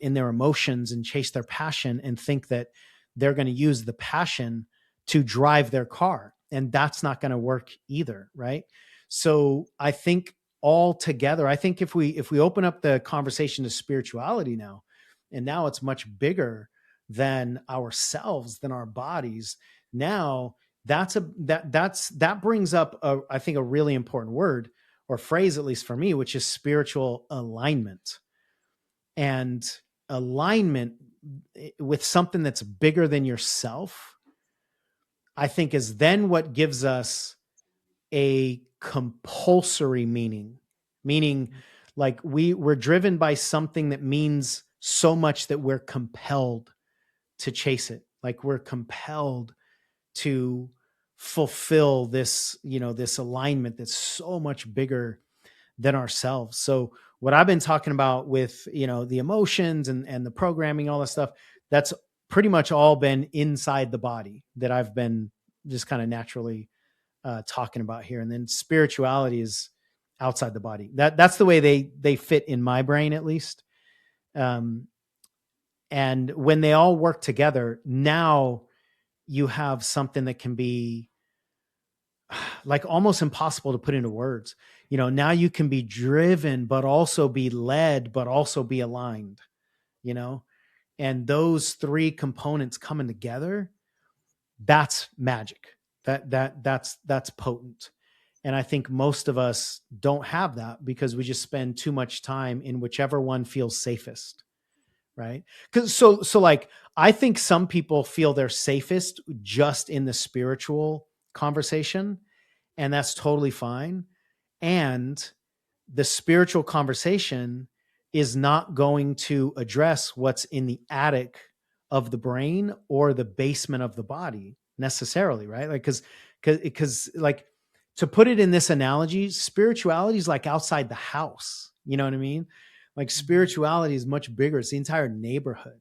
their emotions and chase their passion and think that they're going to use the passion to drive their car, and that's not going to work either, right? So I think all together, I think if we open up the conversation to spirituality now, and now it's much bigger than ourselves, than our bodies. Now that brings up I think a really important word or phrase, at least for me, which is spiritual alignment. And alignment with something that's bigger than yourself, I think, is then what gives us a compulsory meaning like we're driven by something that means so much that we're compelled to chase it. Like we're compelled to fulfill this, this alignment that's so much bigger than ourselves. So what I've been talking about with, the emotions and the programming, all that stuff, that's pretty much all been inside the body that I've been just kind of naturally talking about here. And then spirituality is outside the body. That's the way they fit in my brain, at least. And when they all work together, now you have something that can be like almost impossible to put into words. Now you can be driven, but also be led, but also be aligned, and those three components coming together, that's magic. That's potent. And I think most of us don't have that because we just spend too much time in whichever one feels safest. Right. Cause so like, I think some people feel they're safest just in the spiritual conversation, and that's totally fine. And the spiritual conversation is not going to address what's in the attic of the brain or the basement of the body necessarily. Right. Like, cause like, to put it in this analogy, spirituality is like outside the house. You know what I mean? Like spirituality is much bigger. It's the entire neighborhood,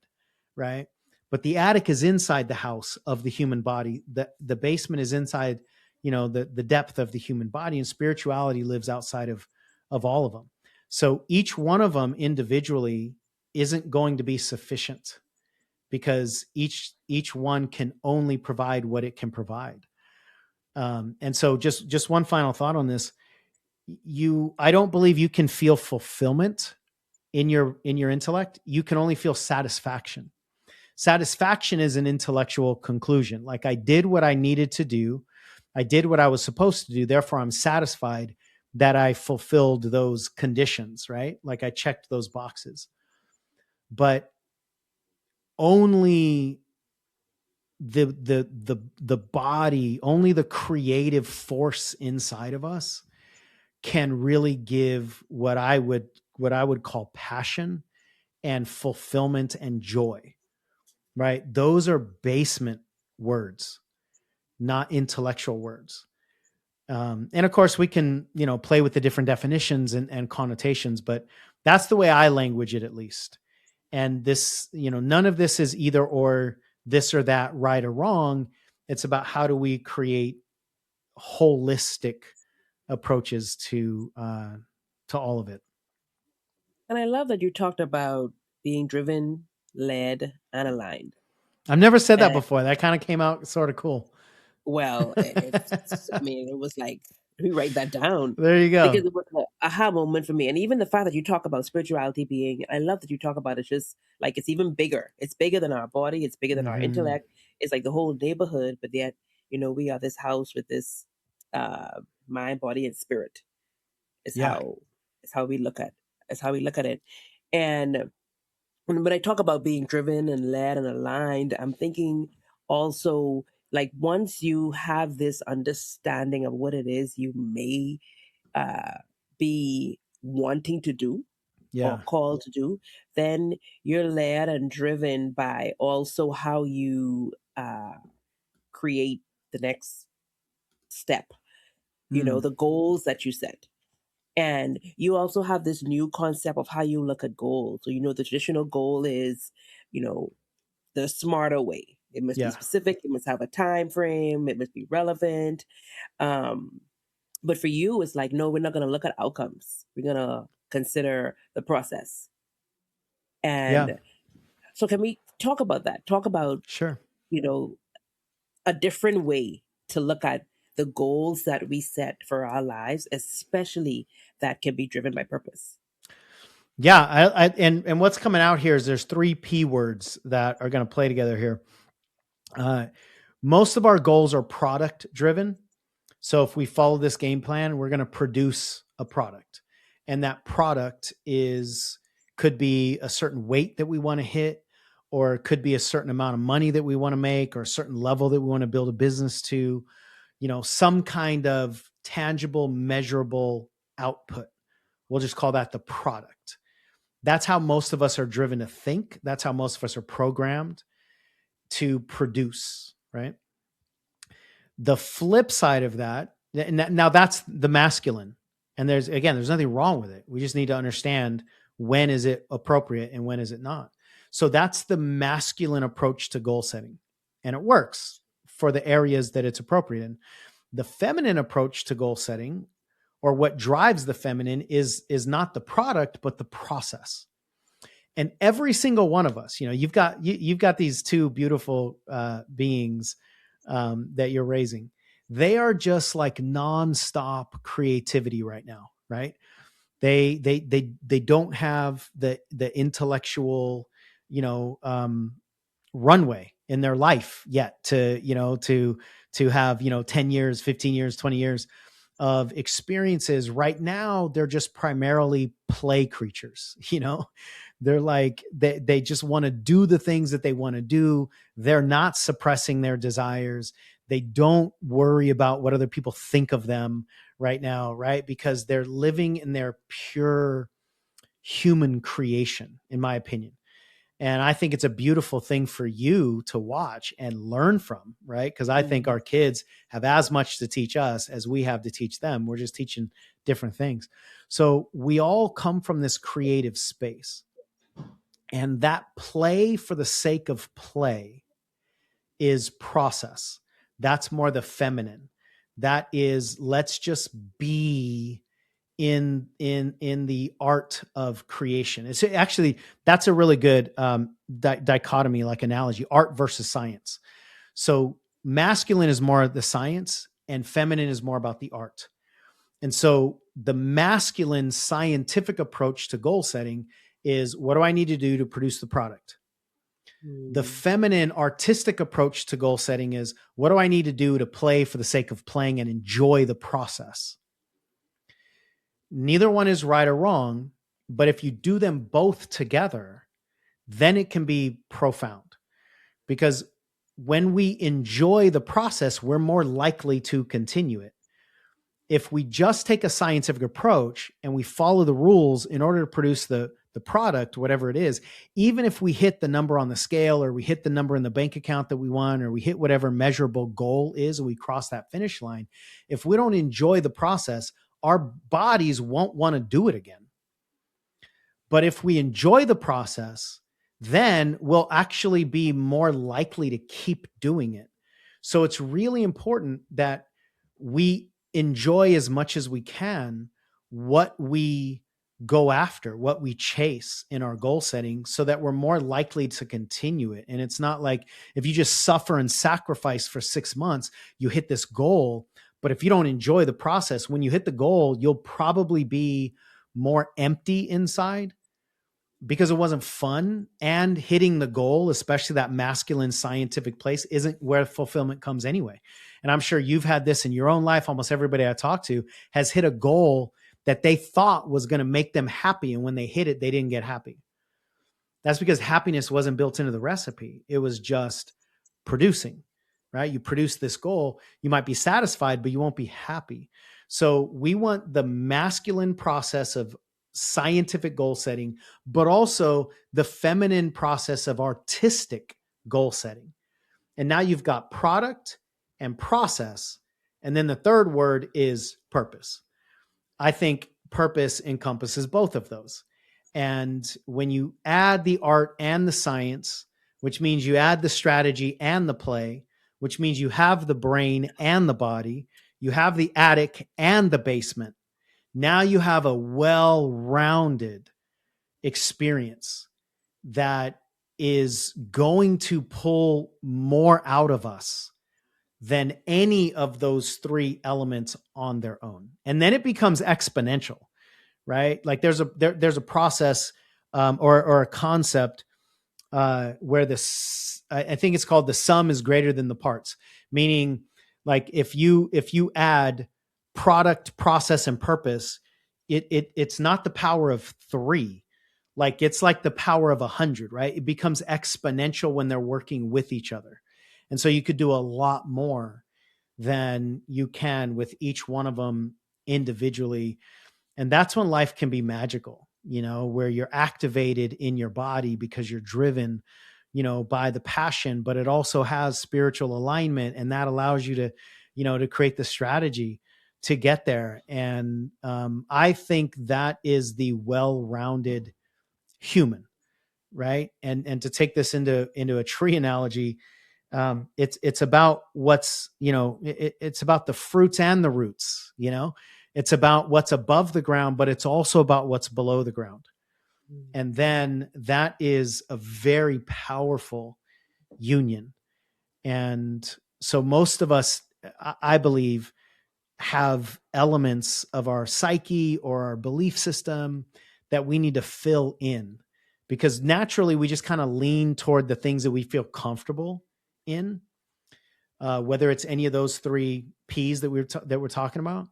right? But the attic is inside the house of the human body. The basement is inside, the depth of the human body, and spirituality lives outside of all of them. So each one of them individually isn't going to be sufficient because each one can only provide what it can provide. And so just one final thought on this. I don't believe you can feel fulfillment in your intellect. You can only feel satisfaction. Satisfaction is an intellectual conclusion. Like, I did what I needed to do. I did what I was supposed to do. Therefore, I'm satisfied that I fulfilled those conditions, right? Like I checked those boxes. But only the body, only the creative force inside of us can really give what I would call passion and fulfillment and joy, right? Those are basement words, not intellectual words. And of course we can, play with the different definitions and connotations, but that's the way I language it, at least. And this, none of this is either or, this or that, right or wrong. It's about how do we create holistic approaches to all of it. And I love that you talked about being driven, led, and aligned. I've never said that before. That kind of came out sort of cool. Well, it was like, let me write that down. There you go. Because it was an aha moment for me. And even the fact that you talk about spirituality being, I love that you talk about it just like it's even bigger. It's bigger than our body. It's bigger than our intellect. It's like the whole neighborhood. But yet, we are this house with this mind, body, and spirit. It's how we look at it. And when I talk about being driven and led and aligned, I'm thinking also, like, once you have this understanding of what it is you may be wanting to do or called to do, then you're led and driven by also how you create the next step, the goals that you set. And you also have this new concept of how you look at goals. So, the traditional goal is, the smarter way. It must be Yeah. specific. It must have a time frame. It must be relevant. But for you, it's like, no, we're not going to look at outcomes. We're going to consider the process. Yeah. And so can we talk about that? Talk about, Sure. you know, a different way to look at the goals that we set for our lives, especially that can be driven by purpose. Yeah. And what's coming out here is there's 3 P words that are going to play together here. Most of our goals are product driven. So if we follow this game plan, we're going to produce a product, and that product could be a certain weight that we want to hit, or it could be a certain amount of money that we want to make, or a certain level that we want to build a business to, some kind of tangible, measurable output. We'll just call that the product. That's how most of us are driven to think. That's how most of us are programmed to produce, right? The flip side of that, now that's the masculine. And there's nothing wrong with it. We just need to understand when is it appropriate and when is it not. So that's the masculine approach to goal setting. And it works for the areas that it's appropriate in. The feminine approach to goal setting, or what drives the feminine, is not the product, but the process. And every single one of us, you've got these 2 beautiful beings that you're raising. They are just like nonstop creativity right now, right? They don't have the intellectual, runway in their life yet to have 10 years, 15 years, 20 years of experiences. Right now, they're just primarily play creatures. They're like, they just want to do the things that they want to do. They're not suppressing their desires. They don't worry about what other people think of them right now, right? Because they're living in their pure human creation, in my opinion. And I think it's a beautiful thing for you to watch and learn from, right? Because I think our kids have as much to teach us as we have to teach them. We're just teaching different things. So we all come from this creative space. And that play for the sake of play is process. That's more the feminine. That is, let's just be in the art of creation. It's actually, that's a really good dichotomy, like analogy, art versus science. So masculine is more the science and feminine is more about the art. And so the masculine scientific approach to goal setting is, what do I need to do to produce the product? The feminine artistic approach to goal setting is, what do I need to do to play for the sake of playing and enjoy the process? Neither one is right or wrong, but if you do them both together, then it can be profound. Because when we enjoy the process, we're more likely to continue it. If we just take a scientific approach and we follow the rules in order to produce the product, whatever it is, even if we hit the number on the scale, or we hit the number in the bank account that we want, or we hit whatever measurable goal is, and we cross that finish line, if we don't enjoy the process, our bodies won't want to do it again. But if we enjoy the process, then we'll actually be more likely to keep doing it. So it's really important that we enjoy as much as we can what we go after, what we chase in our goal setting, so that we're more likely to continue it. And it's not like, if you just suffer and sacrifice for 6 months, you hit this goal. But if you don't enjoy the process, when you hit the goal, you'll probably be more empty inside because it wasn't fun. And hitting the goal, especially that masculine scientific place, isn't where fulfillment comes anyway. And I'm sure you've had this in your own life. Almost everybody I talk to has hit a goal that they thought was going to make them happy. And when they hit it, they didn't get happy. That's because happiness wasn't built into the recipe. It was just producing, right? You produce this goal, you might be satisfied, but you won't be happy. So we want the masculine process of scientific goal setting, but also the feminine process of artistic goal setting. And now you've got product and process. And then the third word is purpose. I think purpose encompasses both of those. And when you add the art and the science, which means you add the strategy and the play, which means you have the brain and the body, you have the attic and the basement. Now you have a well-rounded experience that is going to pull more out of us than any of those three elements on their own. And then it becomes exponential, right? Like there's a process or a concept where I think it's called the sum is greater than the parts, meaning like if you add product, process, and purpose, it's not the power of three. Like it's like the power of 100, right? It becomes exponential when they're working with each other. And so you could do a lot more than you can with each one of them individually. And that's when life can be magical, where you're activated in your body because you're driven, by the passion, but it also has spiritual alignment. And that allows you to, to create the strategy to get there. And I think that is the well-rounded human, right? And to take this into a tree analogy, it's about what's, it's about the fruits and the roots, it's about what's above the ground, but it's also about what's below the ground. And then that is a very powerful union. And so most of us, I believe, have elements of our psyche or our belief system that we need to fill in, because naturally we just kind of lean toward the things that we feel comfortable in, whether it's any of those three P's that we're talking about.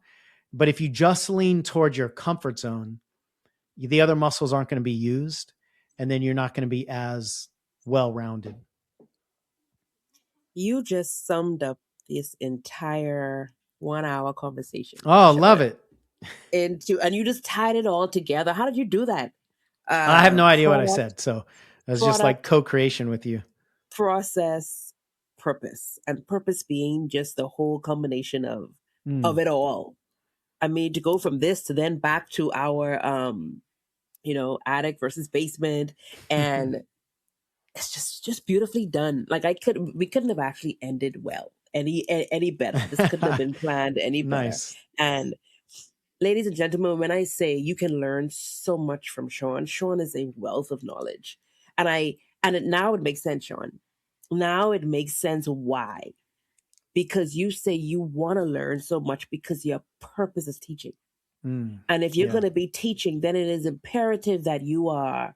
But if you just lean towards your comfort zone, the other muscles aren't going to be used, and then you're not going to be as well-rounded. You just summed up this entire 1 hour conversation. Oh, love it. And you just tied it all together. How did you do that? I have no idea what I said. So it was just like co-creation with you. Process, purpose, and purpose being just the whole combination of it all. I mean, to go from this to then back to our, attic versus basement, and it's just beautifully done. Like we couldn't have actually ended well any better. This couldn't have been planned any better. Nice. And ladies and gentlemen, when I say you can learn so much from Sean is a wealth of knowledge. Now it makes sense, Sean. Now it makes sense why. Because you say you want to learn so much because your purpose is teaching. And if you're going to be teaching, then it is imperative that you are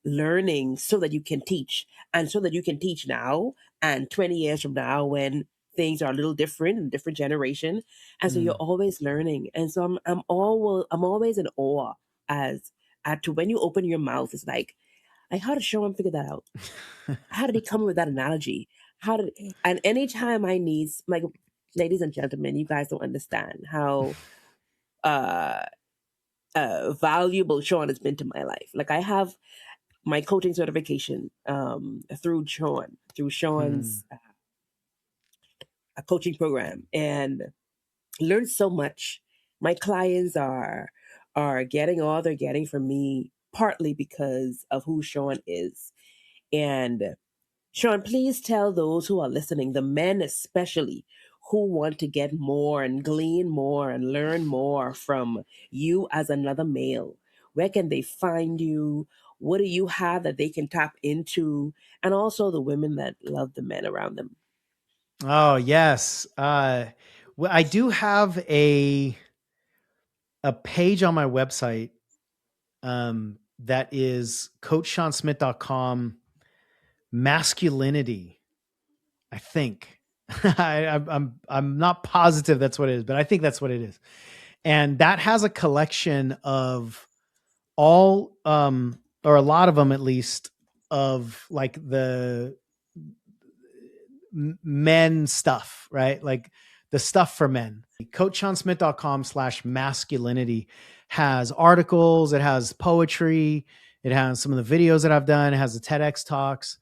learning so that you can teach, and so that you can teach now and 20 years from now when things are a little different in different generation. And so you're always learning. And so I'm always in awe as to when you open your mouth, it's like how did Sean figure that out? How did he come up with that analogy? And anytime I need, like, ladies and gentlemen, you guys don't understand how valuable Sean has been to my life. Like, I have my coaching certification through Sean's coaching program, and learned so much. My clients are getting all they're getting from me partly because of who Sean is. And Sean, please tell those who are listening, the men especially, who want to get more and glean more and learn more from you as another male, where can they find you? What do you have that they can tap into? And also the women that love the men around them. Oh, yes. Well, I do have a page on my website that is coachseansmith.com masculinity, I think. I'm not positive that's what it is, but I think that's what it is. And that has a collection of all or a lot of them at least, of like the men stuff, right? Like the stuff for men. coachseansmith.com/masculinity has articles, it has poetry, it has some of the videos that I've done, it has the TEDx talks.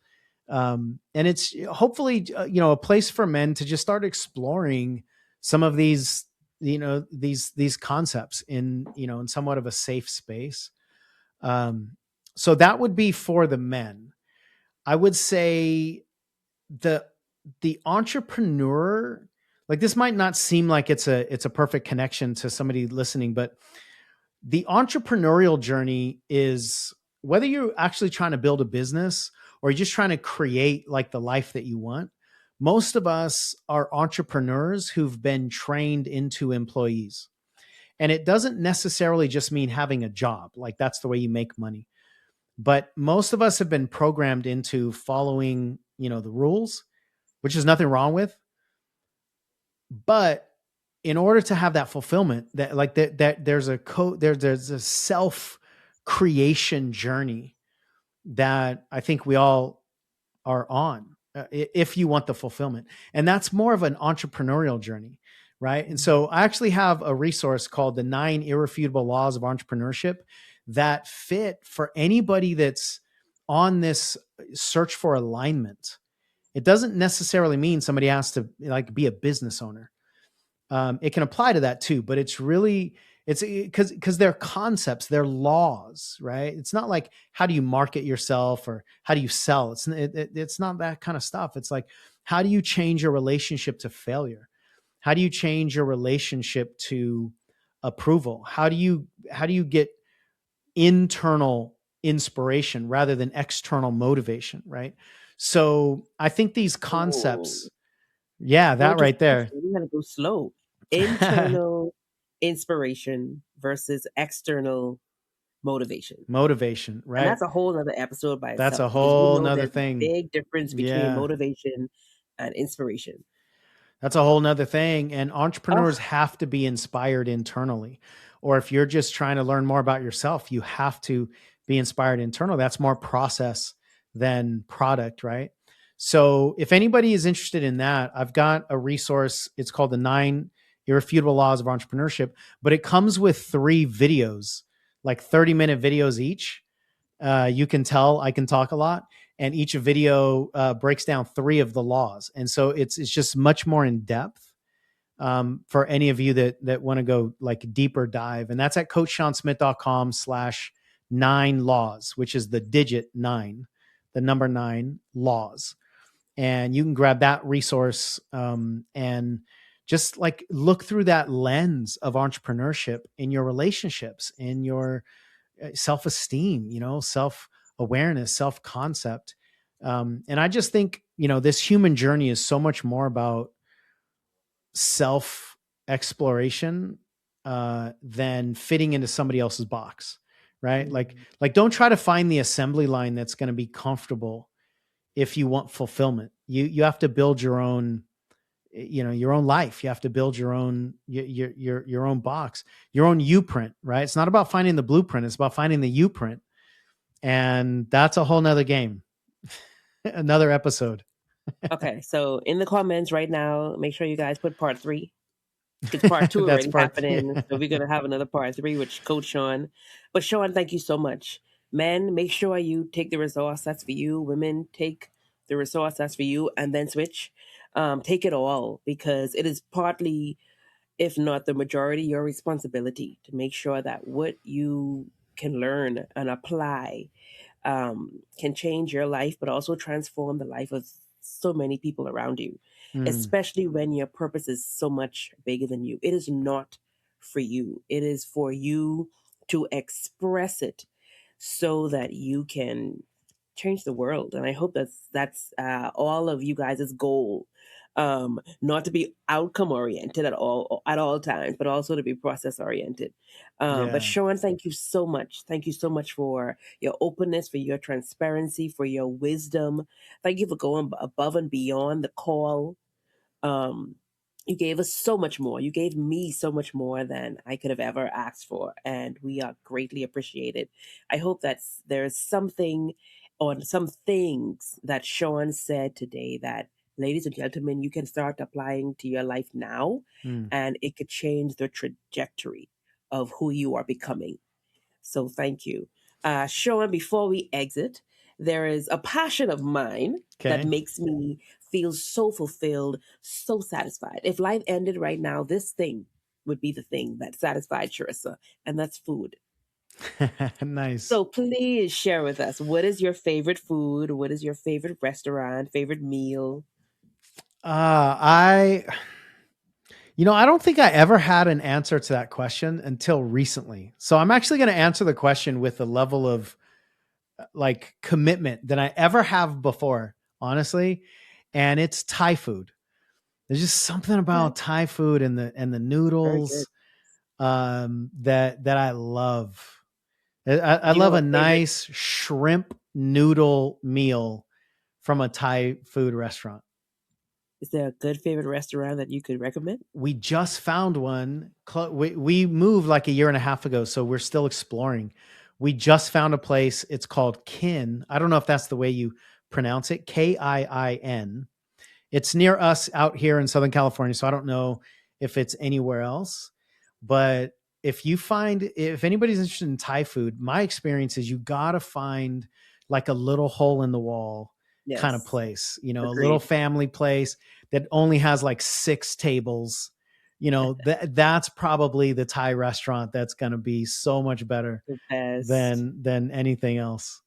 And it's hopefully, a place for men to just start exploring some of these, these concepts in somewhat of a safe space. So that would be for the men. I would say the entrepreneur, like, this might not seem like it's a perfect connection to somebody listening, but the entrepreneurial journey is, whether you're actually trying to build a business or you're just trying to create like the life that you want, most of us are entrepreneurs who've been trained into employees. And it doesn't necessarily just mean having a job, like that's the way you make money. But most of us have been programmed into following, the rules, which is nothing wrong with. But in order to have that fulfillment, that there's there's a self creation journey that I think we all are on, if you want the fulfillment. And that's more of an entrepreneurial journey, right? And so I actually have a resource called the 9 Irrefutable Laws of Entrepreneurship that fit for anybody that's on this search for alignment. It doesn't necessarily mean somebody has to like be a business owner. It can apply to that too, but it's because they're concepts, they're laws, right? It's not like how do you market yourself or how do you sell. It's not that kind of stuff. It's like, how do you change your relationship to failure? How do you change your relationship to approval? How do you get internal inspiration rather than external motivation, right? So I think these concepts, Oh, yeah, that hold your right horses. there. We gotta go slow. Internal inspiration versus external motivation. Motivation, And right? that's a whole other episode by That's a itself because we whole know nother there's a thing. big difference between Yeah. motivation and inspiration. That's a whole nother thing. And entrepreneurs Oh, have to be inspired internally. Or if you're just trying to learn more about yourself, you have to be inspired internally. That's more process than product, right? So if anybody is interested in that, I've got a resource. It's called the 9 Irrefutable Laws of Entrepreneurship, but it comes with 3 videos, like 30-minute videos each. You can tell I can talk a lot, and each video breaks down 3 of the laws, and so it's just much more in depth, for any of you that want to go like deeper dive. And that's at coachseansmith.com/9 laws, which is the digit 9, the number 9 laws. And you can grab that resource, and just like look through that lens of entrepreneurship in your relationships, in your self-esteem, self-awareness, self-concept. And I just think, this human journey is so much more about self exploration, than fitting into somebody else's box, right? Like don't try to find the assembly line that's going to be comfortable. If you want fulfillment, you have to build your own, your own life. You have to build your own, your own box, your own U-print, right? It's not about finding the blueprint. It's about finding the U-print. And that's a whole nother game, another episode. okay. So in the comments right now, make sure you guys put part 3 because part 2 That's already part. happening. So we're gonna have another part 3 with Coach Sean. But Sean, thank you so much. Men, make sure you take the resource that's for you. Women, take the resource that's for you, and then switch. Take it all because it is partly, if not the majority, your responsibility to make sure that what you can learn and apply can change your life, but also transform the life of so many people around you, Mm, especially when your purpose is so much bigger than you. It is not for you, it is for you to express it so that you can change the world. And I hope that's all of you guys' goal. Not to be outcome oriented at all times, but also to be process oriented. But yeah. Sean, thank you so much. Thank you so much for your openness, for your transparency, for your wisdom. Thank you for going above and beyond the call. Um, you gave us so much more. You gave me so much more than I could have ever asked for, and we are greatly appreciated. I hope that there's something or some things that Sean said today that, ladies and gentlemen, you can start applying to your life now, Mm. and it could change the trajectory of who you are becoming. So thank you. Sean, before we exit, there is a passion of mine that Okay. makes me feel so fulfilled, so satisfied. If life ended right now, this thing would be the thing that satisfied Charissa, and that's food. Nice. So please share with us, what is your favorite food? What is your favorite restaurant, favorite meal? I I don't think I ever had an answer to that question until recently. So I'm actually going to answer the question with a level of like commitment than I ever have before, honestly. And it's Thai food. There's just something Okay. about Thai food and the Very good. noodles that I love. I Do you love have a a favorite? nice shrimp noodle meal from a Thai food restaurant. Is there a good favorite restaurant that you could recommend? We just found one. We moved like a year and a half ago, so we're still exploring. We just found a place. It's called Kin. I don't know if that's the way you pronounce it. Kiin. It's near us out here in Southern California, so I don't know if it's anywhere else. But if anybody's interested in Thai food, my experience is you gotta find like a little hole in the wall kind of Yes, place, a little agreed. family place that only has like 6 tables. That's probably the Thai restaurant that's going to be so much better The best. than anything else.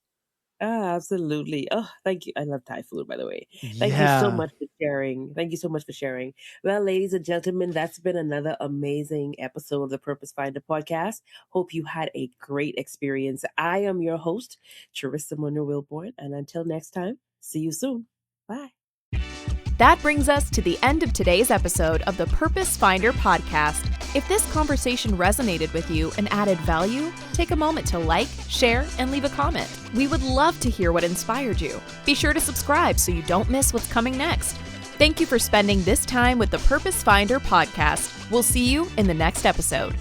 Ah, absolutely. Oh, thank you. I love Thai food, by the way. Thank you so Yeah. much for sharing. Thank you so much for sharing. Well, ladies and gentlemen, that's been another amazing episode of the Purpose Finder podcast. Hope you had a great experience. I am your host, Charisa Munroe, and until next time, see you soon. Bye. That brings us to the end of today's episode of the Purpose Finder podcast. If this conversation resonated with you and added value, take a moment to like, share, and leave a comment. We would love to hear what inspired you. Be sure to subscribe so you don't miss what's coming next. Thank you for spending this time with the Purpose Finder podcast. We'll see you in the next episode.